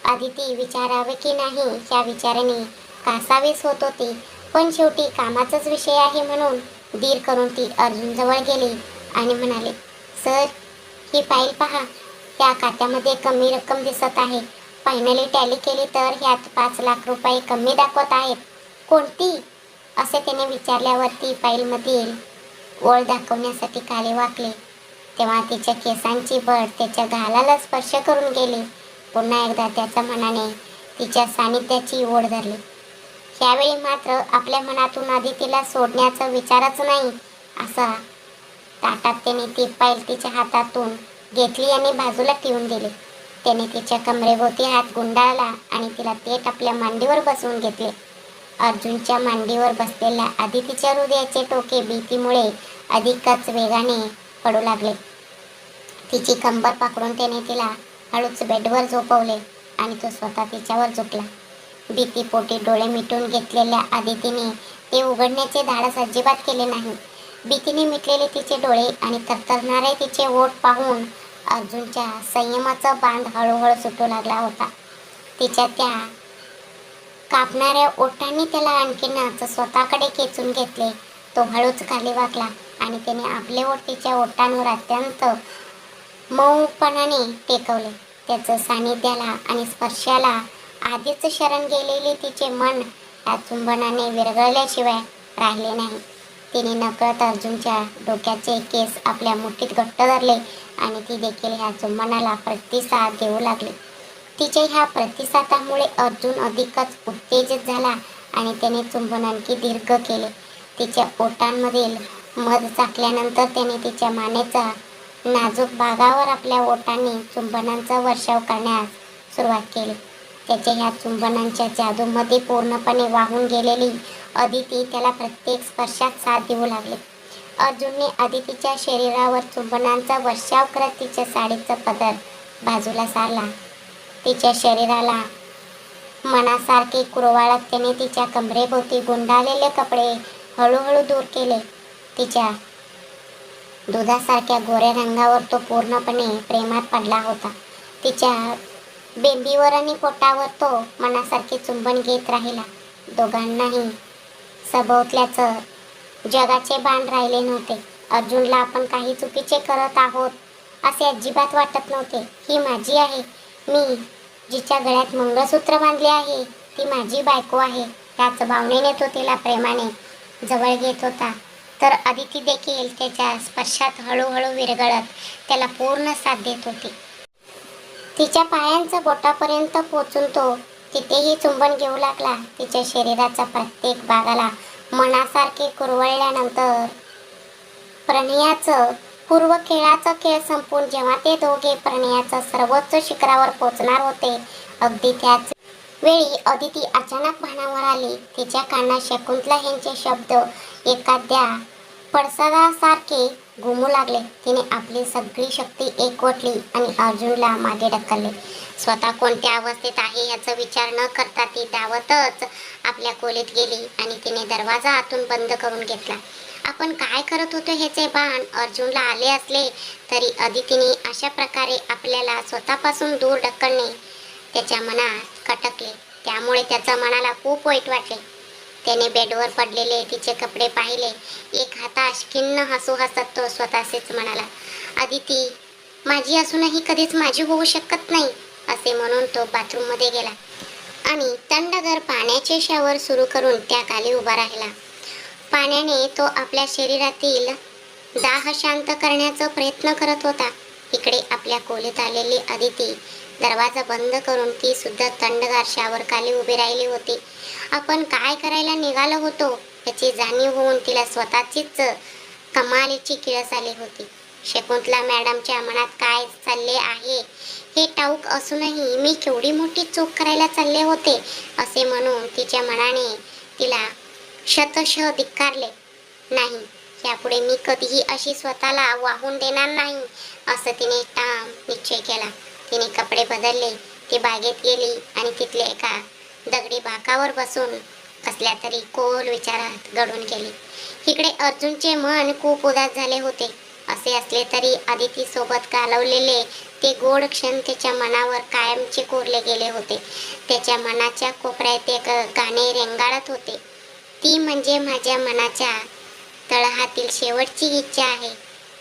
आदिती विचारावे की नाही ह्या विचाराने कासावीस होत होती. पण शेवटी कामाचाच विषय आहे म्हणून धीर करून ती अर्जुनजवळ गेली आणि म्हणाले, सर ही फाईल पहा. ह्या खात्यामध्ये कमी रक्कम दिसत आहे. फायनली टॅली केली तर ह्यात 5 लाख रुपये कमी दाखवत आहेत. कोणती असे त्याने विचारल्यावर ती फाईलमधील ओळ दाखवण्यासाठी खाली वाकले. तेव्हा तिच्या केसांची बळ त्याच्या गालाला स्पर्श करून गेली. पुन्हा एकदा त्याच्या मनाने तिच्या सानिध्याची ओढ धरली. यावेळी मात्र आपल्या मनातून आदितीला सोडण्याचा विचारच नाही असा ताटात त्याने ती फाईल तिच्या हातातून घेतली आणि बाजूला ठेवून दिली. त्याने तिच्या कमरेभोवती हात गुंडाळला आणि तिला थेट आपल्या मांडीवर बसवून घेतले. अर्जुनच्या मांडीवर बसलेल्या आदितीच्या हृदयाचे टोके भीतीमुळे अधिकच वेगाने पडू लागले. तिची कंबर पकडून त्याने तिला हळूच बेडवर झोपवले आणि तो स्वतः तिच्यावर झोपला. भीतीपोटी डोळे मिटून घेतलेल्या आदितीने ते उघडण्याचे धाडस अजिबात केले नाही. भीतीने मिटलेले तिचे डोळे आणि थरथरणारे तिचे ओठ पाहून अर्जुनच्या संयमाचा बांध हळूहळू सुटू लागला होता. तिच्या त्या कापणाऱ्या ओठांनी त्याला आणखीनच स्वतःकडे खेचून घेतले. तो हळूच खाली वाकला आणि त्याने आपले ओठ तिच्या ओठांवर अत्यंत मऊपणाने टेकवले. त्याचं सानिध्याला आणि स्पर्शाला आधीच शरण गेलेले तिचे मन या चुंबनाने विरघळल्याशिवाय राहिले नाही. तिने नकळत अर्जुनच्या डोक्याचे केस आपल्या मुठीत घट्ट धरले आणि ती देखील ह्या चुंबनाला प्रतिसाद देऊ लागली. तिच्या ह्या प्रतिसादामुळे अर्जुन अधिकच उत्तेजित झाला आणि त्याने चुंबन आणखी दीर्घ केले. तिच्या ओठांमधील मध चाखल्यानंतर त्याने तिच्या मानेचा नाजूक भागावर आपल्या ओठांनी चुंबनांचा वर्षाव करण्यास सुरुवात केली. त्याच्या ह्या चुंबनांच्या जादूमध्ये पूर्णपणे वाहून गेलेली अदिती त्याला प्रत्येक स्पर्शात साथ देऊ लागली. अर्जुनने अदितीच्या शरीरावर चुंबनांचा वर्षाव करत तिच्या साडीचा पदर बाजूला सारला. तिच्या शरीराला मनासारखे कुरवाळत त्याने तिच्या कमरेभोवती गुंडाळलेले कपडे हळूहळू दूर केले. तिच्या दुधासारख्या गोऱ्या रंगावर तो पूर्णपणे प्रेमात पडला होता. तिच्या बेंबीवर आणि पोटावर तो मनासारखे चुंबन घेत राहिला. दोघांनाही सभोवत्याचं जगाचे भान राहिले नव्हते. अर्जुनला आपण काही चुकीचे करत आहोत असे अजिबात वाटत नव्हते. ही माझी आहे. मी जिच्या गळ्यात मंगळसूत्र बांधले आहे ती माझी बायको आहे. त्याच भावनेने तो तिला प्रेमाने जवळ घेत होता. तर अदिती देखील त्याच्या स्पर्शात हळूहळू विरघळत त्याला पूर्ण साथ देत होती. तिच्या पायांच्या बोटापर्यंत पोचून तो तिथेही चुंबन घेऊ लागला. तिच्या शरीराच्या प्रत्येक भागाला मनासारखे कुरवळल्यानंतर प्रणयाचं पूर्व खेळाचा खेळ संपून जेव्हा ते दोघे प्रणयाच्या सर्वोच्च शिखरावर पोचणार होते अगदी त्याच वेळी अदिती अचानक भानावर आली. तिच्या कानात शकुंतला यांचे शब्द एखाद्या पडसादासारखे घुमू लागले. तिने आपली सगळी शक्ती एकवटली आणि अर्जुनला मागे ढकलले. स्वतः कोणत्या अवस्थेत आहे याचा विचार न करता ती धावतच आपल्या खोलीत गेली आणि तिने दरवाजा आतून बंद करून घेतला. आपण काय करत होतो ह्याचे भान अर्जुनला आले असले तरी अदितीने अशा प्रकारे आपल्याला स्वतःपासून दूर ढकलणे त्याच्या मनात खटकले. त्यामुळे त्याच्या मनाला खूप वाईट वाटले. त्याने बेडवर पडलेले तिचे कपडे पाहिले. एक हाताश खिन्न हसू हसत तो स्वतःशीच म्हणाला, अदिती माझी असूनही कधीच माझी होऊ शकत नाही असे म्हणून तो बाथरूममध्ये गेला आणि थंडगार पाण्याचे शॉवर सुरू करून त्या खाली उभा राहिला. पाण्याने तो आपल्या शरीरातील दाह शांत करण्याचा प्रयत्न करत होता. इकडे आपल्या खोलीत आलेली अदिती दरवाजा बंद करून ती सुद्धा थंडगार शॉवर खाली उभी राहिली होती. आपण काय करायला निघालो होतो याची जाणीव होऊन तिला स्वतःचीच कमालीची किळस आली होती. शकुंतला मॅडमच्या मनात काय चालले आहे हे ठाऊक असूनही मी केवढी मोठी चूक करायला चालले होते असे म्हणून तिच्या मनाने तिला शतशः धिक्कारले. नाही, यापुढे मी कधीही अशी स्वतःला वाहून देणार नाही असं तिने ठाम निश्चय केला. तिने कपडे बदलले, ती बागेत गेली आणि तिथल्या एका दगडी बाकावर बसून कसल्या तरी खोल विचारात गढून गेली. इकडे अर्जुनचे मन खूप उदास झाले होते. असे असले तरी अदिती सोबत घालवलेले ते गोड क्षण त्याच्या मनावर कायमचे कोरले गेले होते. त्याच्या मनाच्या कोपऱ्यात एक गाणे रेंगाळत होते, ती म्हणजे माझ्या मनाच्या तळहातील शेवटची इच्छा आहे.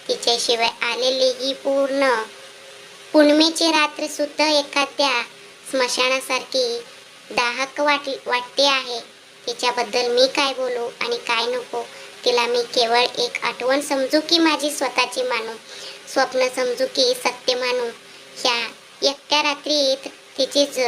तिच्याशिवाय आलेली ही पूर्ण पुनमेची रात्र सुद्धा एखाद्या स्मशानासारखी दाहक वाटते आहे. तिच्याबद्दल मी काय बोलू आणि काय नको. तिला मी केवळ एक आठवण समजू की माझी स्वतःची मानू, स्वप्न समजू की सत्य मानू. ह्या एकट्या रात्रीत तिचीच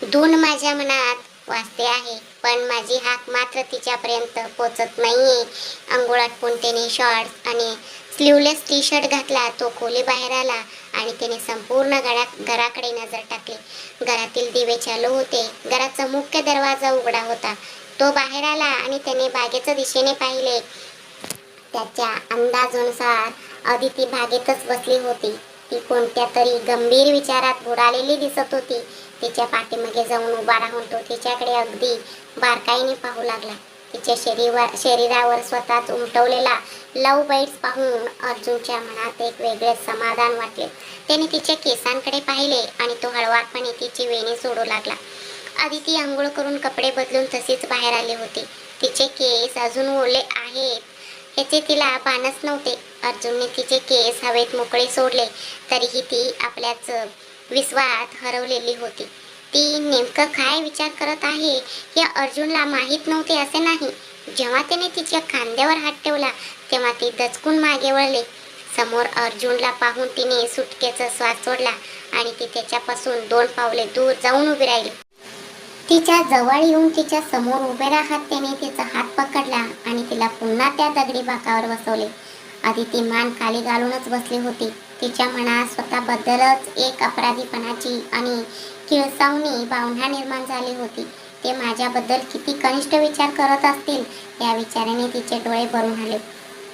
धून माझ्या मनात वाजते आहे, पण माझी हाक मात्र तिच्यापर्यंत पोचत नाहीये. अंघोळ आटपून त्याने शॉर्ट्स आणि स्लीवलेस टी शर्ट घातला. तो खोली बाहेर आला आणि त्याने संपूर्ण घराकडे नजर टाकली. घरातील दिवे चालू होते. घराचा मुख्य दरवाजा उघडा होता. तो बाहेर आला आणि त्याने बागेच्या दिशेने पाहिले. त्याच्या अंदाजानुसार अदिती बागेतच बसली होती. ती कोणत्या तरी गंभीर विचारात बुडालेली दिसत होती. तिच्या पाठीमागे जाऊन उभा राहून तो तिच्याकडे अगदी बारकाईने पाहू लागला. तिच्या शरीरावर स्वतःच उमटवलेला लव बाईट्स पाहून अर्जुनच्या मनात एक वेगळे समाधान वाटले. त्याने तिच्या केसांकडे पाहिले आणि तो हळवाकपणे तिची वेणी सोडू लागला. अदिती आंघोळ करून कपडे बदलून तशीच बाहेर आली होती. तिचे केस अजून ओले आहेत याचे तिला भानच नव्हते. अर्जुनने तिचे केस हवेत मोकळे सोडले तरीही ती आपल्याच विश्वात हरवलेली होती. ती नेमकं काय विचार करत आहे हे अर्जुनला माहीत नव्हते असे नाही. जेव्हा त्याने तिच्या खांद्यावर हात ठेवला तेव्हा ती दचकून मागे वळली. समोर अर्जुनला पाहून तिने सुटकेचा श्वास सोडला आणि ती त्याच्यापासून 2 पावले दूर जाऊन उभी राहिली. तिच्या जवळ येऊन तिच्या समोर उभे राहत त्याने तिचा हात पकडला आणि तिला पुन्हा त्या दगडी बाकावर बसवले. अदिती मान खाली घालूनच बसली होती. तिच्या मनात स्वतःबद्दलच एक अपराधीपणाची आणि किळसावणी भावना निर्माण झाली होती. ते माझ्याबद्दल किती कनिष्ठ विचार करत असतील या विचाराने तिचे डोळे भरून आले.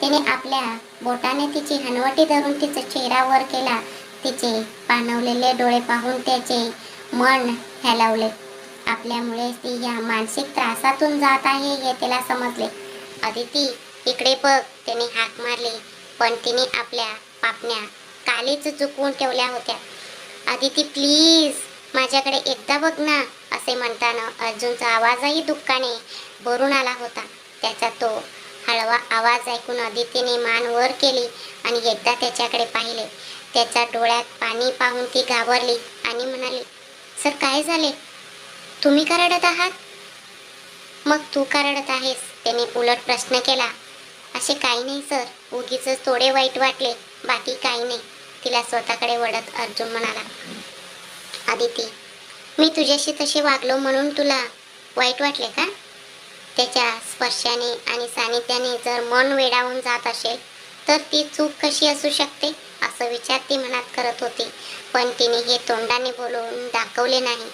त्याने आपल्या बोटाने तिची हनवटी धरून तिचा चेहरा वर केला. तिचे पाणवलेले डोळे पाहून त्याचे मन हेलावले. आपल्यामुळे ती या मानसिक त्रासातून जात आहे हे त्याला समजले. अदिती इकडे बघ, त्याने हाक मारली, पण तिने आपल्या पापण्या कालीच झुकवून ठेवल्या होत्या. अदिती प्लीज माझ्याकडे एकदा बघ ना असे म्हणताना अर्जुनचा आवाजही दुःखाने भरून आला होता. त्याचा तो हळवा आवाज ऐकून अदितीने मान वर केली आणि एकदा त्याच्याकडे पाहिले. त्याच्या डोळ्यात पाणी पाहून ती घाबरली आणि म्हणाली, सर काय झाले, तुम्ही का रडत आहात? मग तू का रडत आहेस, त्याने उलट प्रश्न केला. असे काही नाही सर, उगीच थोडे वाईट वाटले, बाकी काही नाही, तिला स्वतःकडे वळत अर्जुन म्हणाला. अदिती मी तुझ्याशी तसे वागलो म्हणून तुला वाईट वाटले का? त्याच्या स्पर्शाने आणि सानिध्याने जर मन वेडावून जात असेल तर ती चूक कशी असू शकते असं विचार ती मनात करत होती. पण तिने हे तोंडाने बोलून दाखवले नाही.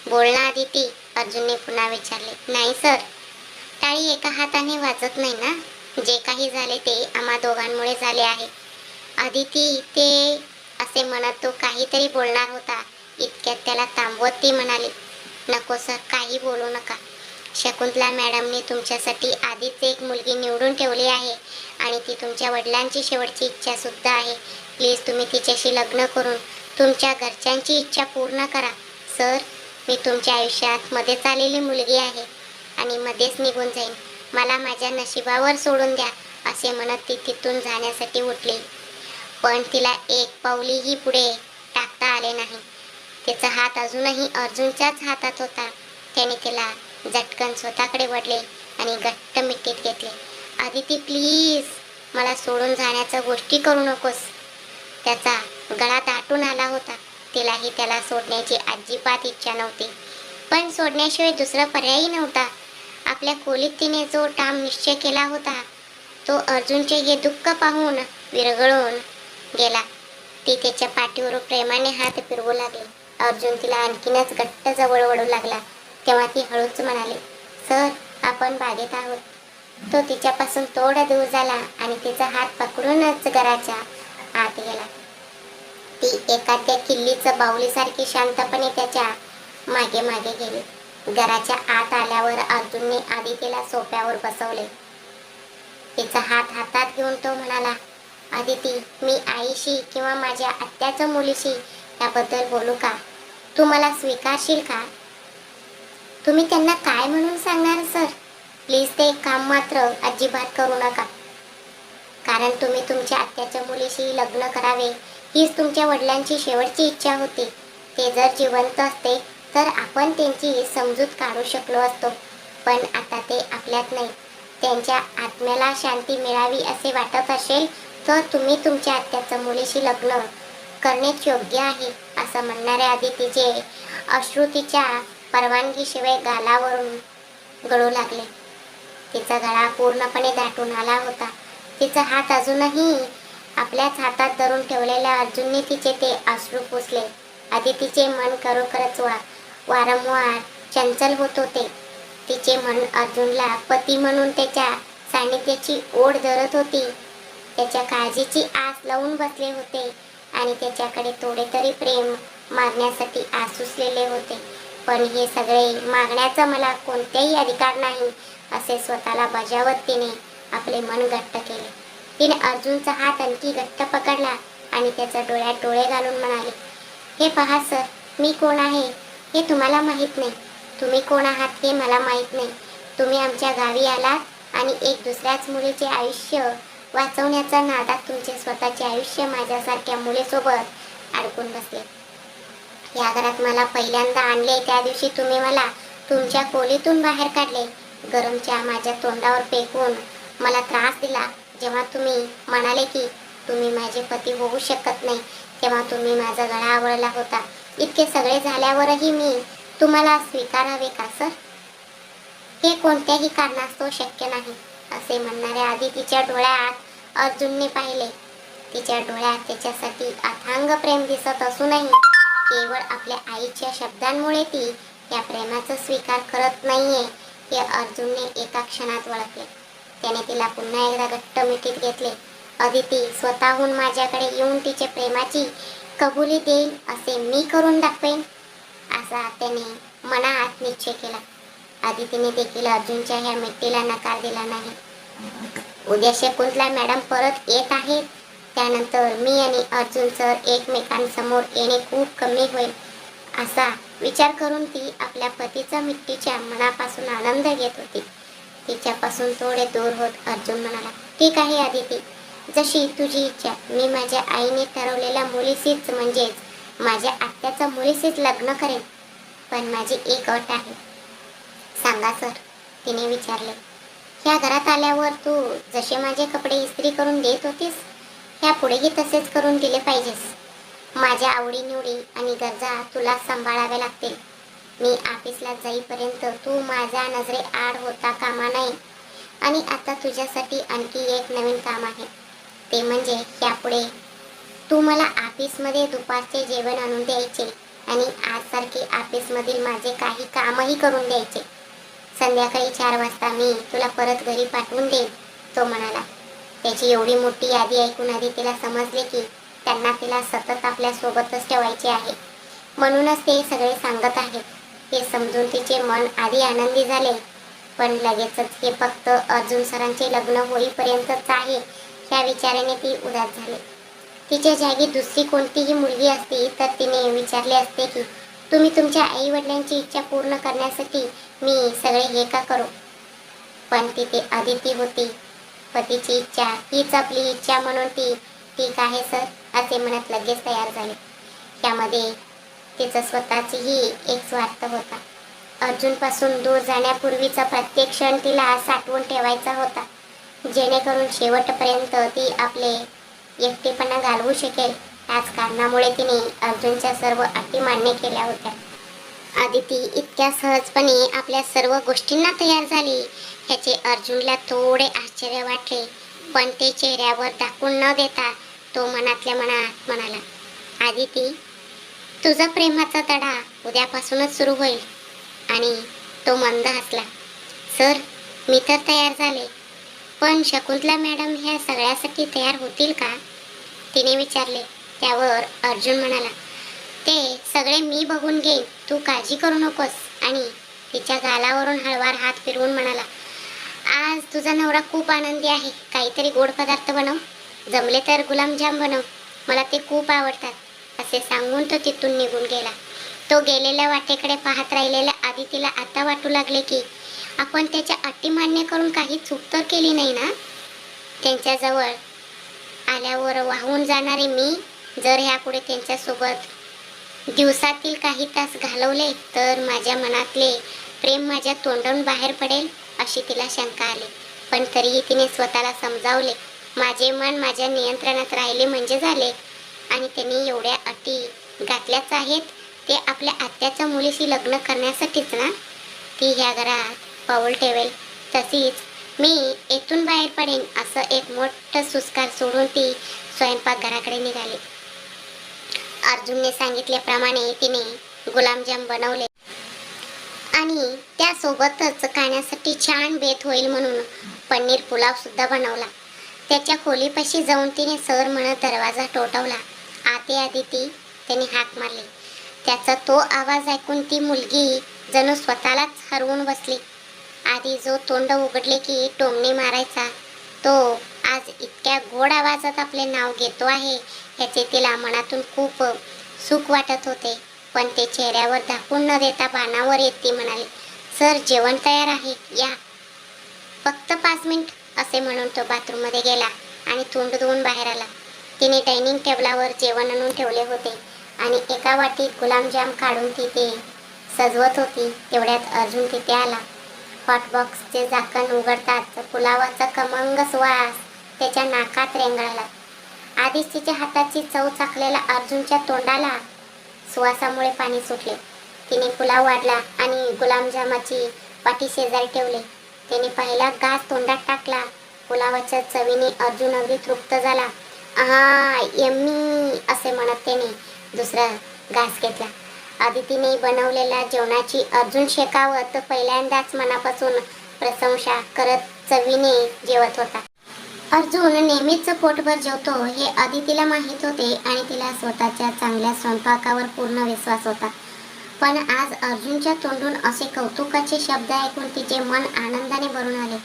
बोल ना अदिती, अर्जुनने पुन्हा विचारले. नाही सर, टाळी एका हाताने वाजत नाही ना, जे काही झाले ते आम्हा दोघांमुळे झाले आहे. अदिती ते असे म्हणत तो काहीतरी बोलणार होता इतक्यात त्याला थांबवत ती म्हणाली, नको सर, काही बोलू नका. शकुंतला मॅडमने तुमच्यासाठी आधीच एक मुलगी निवडून ठेवली आहे आणि ती तुमच्या वडिलांची शेवटची इच्छा सुद्धा आहे. प्लीज तुम्ही तिच्याशी लग्न करून तुमच्या घरच्यांची इच्छा पूर्ण करा. सर, मी तुमच्या आयुष्यात मध्येच आलेली मुलगी आहे आणि मध्येच निघून जाईन. मला माझ्या नशिबावर सोडून द्या, असे म्हणत ती तिथून जाण्यासाठी उठली. पण तिला एक पाऊलही पुढे टाकता आले नाही. तिचा हात अजूनही अर्जुनच्याच हातात होता. त्याने तिला झटकन स्वतःकडे वळले आणि घट्ट मिठीत घेतले. आदिती, प्लीज मला सोडून जाण्याच्या गोष्टी करू नकोस. त्याचा गळा दाटून आला होता. तिलाही त्याला सोडण्याची अजिबात इच्छा नव्हती, पण सोडण्याशिवाय दुसरा पर्यायही नव्हता. आपल्या खोलीत तिने जो ठाम निश्चय केला होता तो अर्जुनचे हे दुःख पाहून विरघळून गेला. ती त्याच्या पाठीवर प्रेमाने हात फिरवू लागली. अर्जुन तिला आणखीनच घट्ट जवळ वळू लागला. तेव्हा ती हळूच म्हणाली, सर, आपण बागेत आहोत. तो तिच्यापासून थोडा दूर झाला आणि तिचा हात पकडूनच घराच्या आत गेला. ती एखाद्या किल्लीचं बाहुलीसारखी शांतपणे त्याच्या मागे मागे गेली. घराच्या आत आल्यावर अर्जुनने आदितीला सोफ्यावर बसवले. तिचा हात हातात घेऊन तो म्हणाला, आदिती, मी आईशी किंवा माझ्या आत्याच्या मुलीशी याबद्दल बोलू का? तू मला स्वीकारशील का? तुम्ही त्यांना काय म्हणून सांगणार सर? प्लीज ते काम मात्र अजिबात करू नका, कारण तुम्ही तुमच्या आत्याच्या मुलीशी लग्न करावे हीच तुमच्या वडिलांची शेवटची इच्छा होती. ते जर जिवंत असते तर आपण त्यांची समजूत काढू शकलो असतो, पण आता ते आपल्यात नाही. त्यांच्या आत्म्याला शांती मिळावी असे वाटत असेल तर तुम्ही तुमच्या आत्याच्या मुलीशी लग्न करणेच योग्य आहे, असं म्हणणाऱ्या आदितीचे अश्रू तिच्या परवानगीशिवाय गालावरून गळू लागले. तिचा गळा पूर्णपणे दाटून आला होता. तिचा हात अजूनही आपल्याच हातात धरून ठेवलेल्या अर्जुनने तिचे ते अश्रू पुसले. आदितीचे मन खरोखरच वारंवार चंचल होत होते. तिचे मन अर्जुनला पती म्हणून त्याच्या सानिध्याची ओढ धरत होती. त्याच्या काळजीची आस लावून बसले होते आणि त्याच्याकडे थोडे तरी प्रेम मागण्यासाठी आसुसलेले होते. पण हे सगळे मागण्याचा मला कोणताही अधिकार नाही, असे स्वतःला बजावत तिने आपले मन घट्ट केले. तिने अर्जुनचा हात आणखी घट्ट पकडला आणि त्याच्या डोळ्यात डोळे घालून म्हणाले, हे पहा सर, मी कोण आहे हे तुम्हाला माहीत नाही. तुम्ही कोण आहात हे मला माहीत नाही. तुम्ही आमच्या गावी आलात आणि एक दुसऱ्याच मुलीचे आयुष्य वाचवण्याच्या नादात तुमचे स्वतःचे आयुष्य माझ्यासारख्या मुलीसोबत अडकून बसले. या घरात मला पहिल्यांदा आणले त्या दिवशी तुम्ही मला तुमच्या खोलीतून बाहेर काढले. गरम चहा माझ्या तोंडावर फेकून मला त्रास दिला. जेव्हा तुम्ही म्हणाले की तुम्ही माझे पती होऊ शकत नाही, तेव्हा तुम्ही माझा गळा आवळला होता. इतके सगळे झाल्यावरही मी तुम्हाला स्वीकारावे का सर? हे कोणत्याही कारणास्तव शक्य नाही, असे म्हणणाऱ्या आदितीच्या डोळ्यात अर्जुनने पाहिले. तिच्या डोळ्यात त्याच्यासाठी अथांग प्रेम दिसत असूनही केवळ आपल्या आईच्या शब्दांमुळे ती या प्रेमाचा स्वीकार करत नाहीये हे अर्जुनने एका क्षणात ओळखले. त्याने तिला पुन्हा एकदा घट्ट मिठीत घेतले. अदिती, स्वतःहून माझ्याकडे येऊन तिच्या प्रेमाची कबुली देईल असे मी करून दाखवेन, असा त्याने मनात निश्चय केला. आदितीने देखील अर्जुनच्या ह्या मिठीला नकार दिला नाही. उद्या शकुंतला मॅडम परत येत आहेत, त्यानंतर मी आणि अर्जुन सर एकमेकांसमोर येणे खूप कमी होईल, असा विचार करून ती आपल्या पतीचा मिठीच्या मनापासून आनंद घेत होती. तिच्यापासून थोडे दूर होत अर्जुन म्हणाला, ठीक आहे आदिती, जशी तुझी इच्छा. मी माझ्या आईने ठरवलेल्या मुलीशीच म्हणजेच माझ्या आत्याच्या मुलीशीच लग्न करेन, पण माझी एक अट आहे. सांगा सर, तिने विचारले. ह्या घरात आल्यावर तू जसे माझे कपडे इस्त्री करून देत होतीस ह्या पुढेही तसेच करून दिले पाहिजेस. माझ्या आवडीनिवडी आणि गरजा तुला सांभाळाव्या लागतील. मी ऑफिसला जाईपर्यंत तू माझ्या नजरे आड होता कामा नये. आणि आता तुझ्यासाठी आणखी एक नवीन काम आहे, ते म्हणजे यापुढे तू मला ऑफिसमध्ये दुपारचे जेवण आणून द्यायचे आणि आजसारखे ऑफिसमधील माझे काही कामही करून द्यायचे. संध्याकाळी 4 वाजता मी तुला परत घरी पाठवून देईन, तो म्हणाला. त्याची एवढी मोठी यादी ऐकून आधी तिला समजले की त्यांना तिला सतत आपल्या सोबतच ठेवायचे आहे. म्हणूनच ते सगळे सांगत आहेत. हे समजून तिचे मन आधी आनंदी झाले, पण लगेचच हे फक्त अर्जुन सरांचे लग्न होईपर्यंतच आहे ह्या विचाराने ती उदास झाली. तिच्या जागी दुसरी कोणतीही मुलगी असती तर तिने विचारले असते की तुम्ही तुमच्या आई वडिलांची इच्छा पूर्ण करण्यासाठी मी सगळे हे का करू. पण तिथे अदिती होती. पतीची इच्छा हीच आपली इच्छा म्हणून ती ठीक आहे सर असे म्हणत लगेच तयार झाले. त्यामध्ये तिचा स्वतःचीही एक स्वार्थ होता. अर्जुनपासून दूर जाण्यापूर्वीचा प्रत्येक क्षण तिला साठवून ठेवायचा होता, जेणेकरून शेवटपर्यंत ती आपले एकटेपणा घालवू शकेल. त्याच कारणामुळे तिने अर्जुनच्या सर्व अटी मान्य केल्या होत्या. आदिती इतक्या सहजपणे आपल्या सर्व गोष्टींना तयार झाली ह्याचे अर्जुनला थोडे आश्चर्य वाटले, पण ते चेहऱ्यावर दाखवून न देता तो मनातल्या मनात म्हणाला, आदिती तुझा प्रेमाचा तडा उद्यापासूनच सुरू होईल. आणि तो मंद हसला. सर मी तर तयार झाले, पण शकुंतला मॅडम ह्या सगळ्यासाठी तयार होतील का तिने विचारले. त्यावर अर्जुन म्हणाला, ते सगळे मी बघून घेईन, तू काळजी करू नकोस. आणि तिच्या गालावरून हळवार हात फिरवून म्हणाला, आज तुझा नवरा खूप आनंदी आहे, काहीतरी गोड पदार्थ बनव, जमले तर गुलाबजाम बनव, मला ते खूप आवडतात असे सांगून तो तिथून निघून गेला. तो गेलेल्या वाटेकडे पाहत राहिलेल्या आदितीला आता वाटू लागले की आपण त्याच्या अटी मान्य करून काही चूक तर केली नाही ना. त्यांच्याजवळ आल्यावर वाहून जाणारे मी जर ह्यापुढे त्यांच्यासोबत दिवसातील काही तास घालवले तर माझ्या मनातले प्रेम माझ्या तोंडून बाहेर पडेल अशी तिला शंका आली. पण तरीही तिने स्वतःला समजावले, माझे मन माझ्या नियंत्रणात राहिले म्हणजे झाले. आणि त्यांनी एवढ्या अटी घातल्याच आहेत ते आपल्या आत्याच्या मुलीशी लग्न करण्यासाठीच ना. ती ह्या घरात पाऊल ठेवेल तशीच मी येथून बाहेर पडेन असं एक मोठं सुस्कार सोडून ती स्वयंपाकघराकडे निघाली. अर्जुनने सांगितल्याप्रमाणे तिने गुलाबजाम बनवले आणि त्यासोबतच खाण्यासाठी छान बेत होईल म्हणून पनीर पुलाव सुद्धा बनवला. त्याच्या खोलीपाशी जाऊन तिने सर म्हणत दरवाजा ठोठावला. आते आदिती त्याने हाक मारली. त्याचा तो आवाज ऐकून ती मुलगी जणू स्वतःलाच हरवून बसली. आधी जो तोंड उघडले की टोमणे मारायचा तो आज इतक्या गोड आवाजात आपले नाव घेतो आहे ह्याचे तिला मनातून खूप सुख वाटत होते. पण ते चेहऱ्यावर दाखवून न देता बाणावर येत ती म्हणाली, सर जेवण तयार आहे या, फक्त 5 मिनिट असे म्हणून तो बाथरूममध्ये गेला आणि तोंड धुवून बाहेर आला. तिने डायनिंग टेबलावर जेवण आणून ठेवले होते आणि एका वाटीत गुलाबजाम काढून ती ते सजवत होती. तेवढ्यात अर्जुन तिथे आला. हॉटबॉक्सचे झाकण उघडताच पुलावाचा खमंग सुवास त्याच्या नाकात रेंगाळला. आधीच तिच्या हाताची चव चाखलेल्या अर्जुनच्या तोंडाला सुवासामुळे पाणी सुटले. तिने पुलाव वाढला आणि गुलाबजामाची वाटी शेजारी ठेवले. त्याने पहिला घास तोंडात टाकला. पुलावाच्या चवीने अर्जुन अगदी तृप्त झाला. आहा यम्मी असे म्हणत त्याने दुसरा घास घेतला. आदितीने बनवलेल्या जेवणाची अर्जुन शेकावत पहिल्यांदाच मनापासून प्रशंसा करत चवीने जेवत होता. अर्जुन नेहमीच पोटभर जेवतो हे आदितीला माहीत होते आणि तिला स्वतःच्या चांगल्या स्वयंपाकावर पूर्ण विश्वास होता. पण आज अर्जुनच्या तोंडून असे कौतुकाचे शब्द ऐकून तिचे मन आनंदाने भरून आले.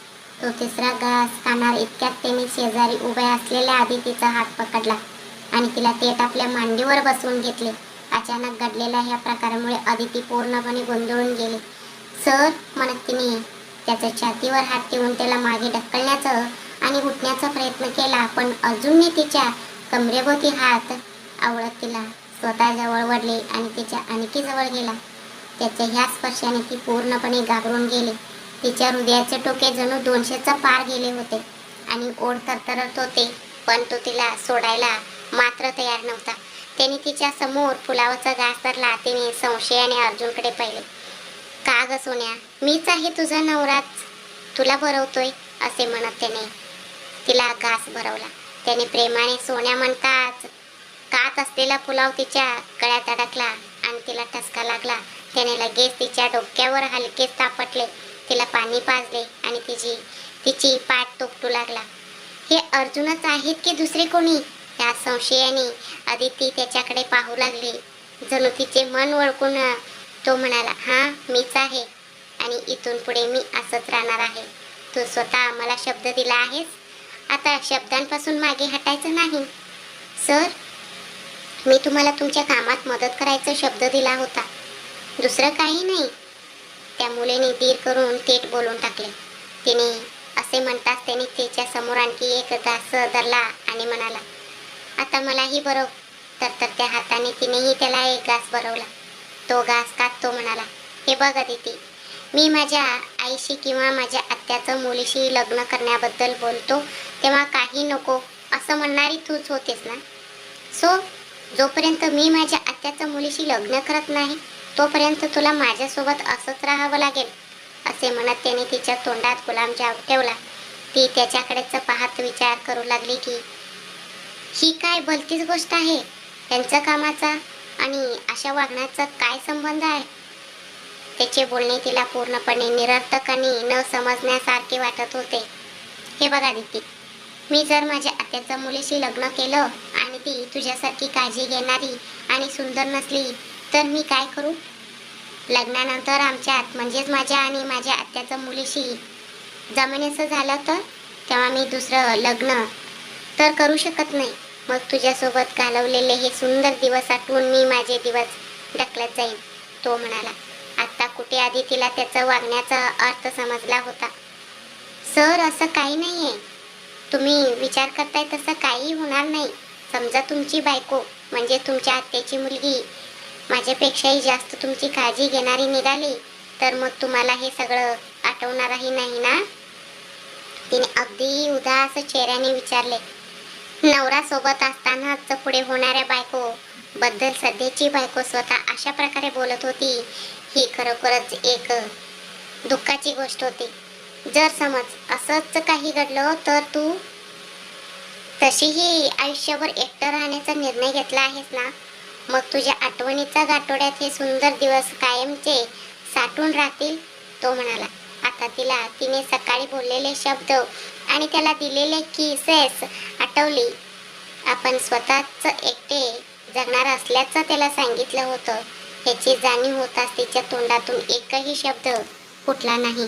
तो तिसरा घास खाणार इतक्यात त्याने शेजारी उभ्या असलेल्या आदितीचा हात पकडला आणि तिला थेट आपल्या मांडीवर बसवून घेतले. अचानक घडलेल्या ह्या प्रकारामुळे आदिती पूर्णपणे गोंधळून गेली. सर म्हणत तिने त्याच्या छातीवर हात ठेवून त्याला मागे ढकलण्याचा आणि उठण्याचा प्रयत्न केला, पण अर्जुनने तिच्या कमरेभोवती हात आवळत तिला स्वतःजवळ वळले आणि तिच्या आणखीजवळ गेला. त्याच्या ह्या स्पर्शाने ती पूर्णपणे घाबरून गेली. तिच्या हृदयाचे टोके जणू 200चा पार गेले होते आणि ओढ थरथरत होते, पण तो तिला सोडायला मात्र तयार नव्हता. त्याने तिच्या समोर पुलावाचा घास धरला. तिने संशयाने अर्जुनकडे पाहिले. का ग सोन्या, मीच आहे तुझा नवराच, तुला भरवतोय असे म्हणत त्याने तिला घास भरवला. त्याने प्रेमाने सोन्या म्हणताच कात असलेला पुलाव तिच्या गळ्यात अडकला आणि तिला ठसका लागला. त्याने लगेच तिच्या डोक्यावर हलकेच तापटले, तिला पाणी पाजले आणि तिची पाठ तोपटू लागला. हे अर्जुनच आहेत की दुसरे कोणी? या संशयाने आदिती त्याच्याकडे पाहू लागली. जणू तिचे मन ओळखून तो म्हणाला, हां मीच आहे आणि इथून पुढे मी असंच राहणार आहे. तू स्वतः मला शब्द दिला आहेस, आता शब्दांपासून मागे हटायचं नाही. सर, मी तुम्हाला तुमच्या कामात मदत करायचा शब्द दिला होता, दुसरं काही नाही. त्या मुलीने धीर करून थेट बोलून टाकले. तिने असे म्हणताच त्याने तिच्या समोर आणखी एक घास धरला आणि म्हणाला, आता मलाही भरव. तर त्या हाताने तिनेही त्याला एक घास भरवला. तो घास खात तो म्हणाला, हे बघ अदिती, मी माझ्या आईशी किंवा माझ्या आत्याचं मुलीशी लग्न करण्याबद्दल बोलतो तेव्हा काही नको असं म्हणणारी तूच होतेस ना. सो जोपर्यंत मी माझ्या आत्याच्या मुलीशी लग्न करत नाही तोपर्यंत तुला माझ्यासोबत असंच राहावं लागेल. असे म्हणत त्याने तिच्या तोंडात गुलाबजाम ठेवला. ती त्याच्याकडेच पाहत विचार करू लागली की ही काय भलतीच गोष्ट आहे. त्यांच्या कामाचा आणि अशा वागण्याचा काय संबंध आहे. त्याचे बोलणे तिला पूर्णपणे निरर्थक आणि न समजण्यासारखे वाटत होते. हे बघा दीप्ती, मी जर माझ्या आत्याच्या मुलीशी लग्न केलं आणि ती तुझ्यासारखी काळजी घेणारी आणि सुंदर नसली तर मी काय करू. लग्नानंतर आमच्यात म्हणजेच माझ्या आणि माझ्या आत्याच्या मुलीशी जमिनीचं झालं तर तेव्हा मी दुसरं लग्न तर करू शकत नाही. मग तुझ्यासोबत घालवलेले हे सुंदर दिवस आठवून मी माझे दिवस ढकलत जाईन. तो म्हणाला. आत्ता कुठे आधी तिला त्याचा वागण्याचा अर्थ समजला होता. सर, असं काही नाही आहे. तुम्ही विचार करताय तसं काही होणार नाही. समजा तुमची बायको म्हणजे तुमच्या आत्याची मुलगी माझ्यापेक्षाही जास्त तुमची काळजी घेणारी निघाली तर मग तुम्हाला हे सगळं आठवणारही नाही ना. तिने अगदी उदास चेहऱ्याने विचारले. नवरा सोबत असतानाच पुढे होणाऱ्या बायको बद्दल सध्याची बायको स्वतः अशा प्रकारे बोलत होती, ही खरोखरच एक दुःखाची गोष्ट होती. जर समज असंच काही घडलं तर तू तशीही आयुष्यभर एकटं राहण्याचा निर्णय घेतला आहेस ना. मग तुझ्या आठवणीच्या गाठोड्यात हे सुंदर दिवस कायमचे साठून राहतील. तो म्हणाला. आता तिला तिने सकाळी बोललेले शब्द आणि त्याला दिलेले किसेस आठवली. आपण स्वतःच एकटे जगणार असल्याचं त्याला सांगितलं होतं. ह्याची जाणीव होताच तिच्या तोंडातून एकही शब्द फुटला नाही.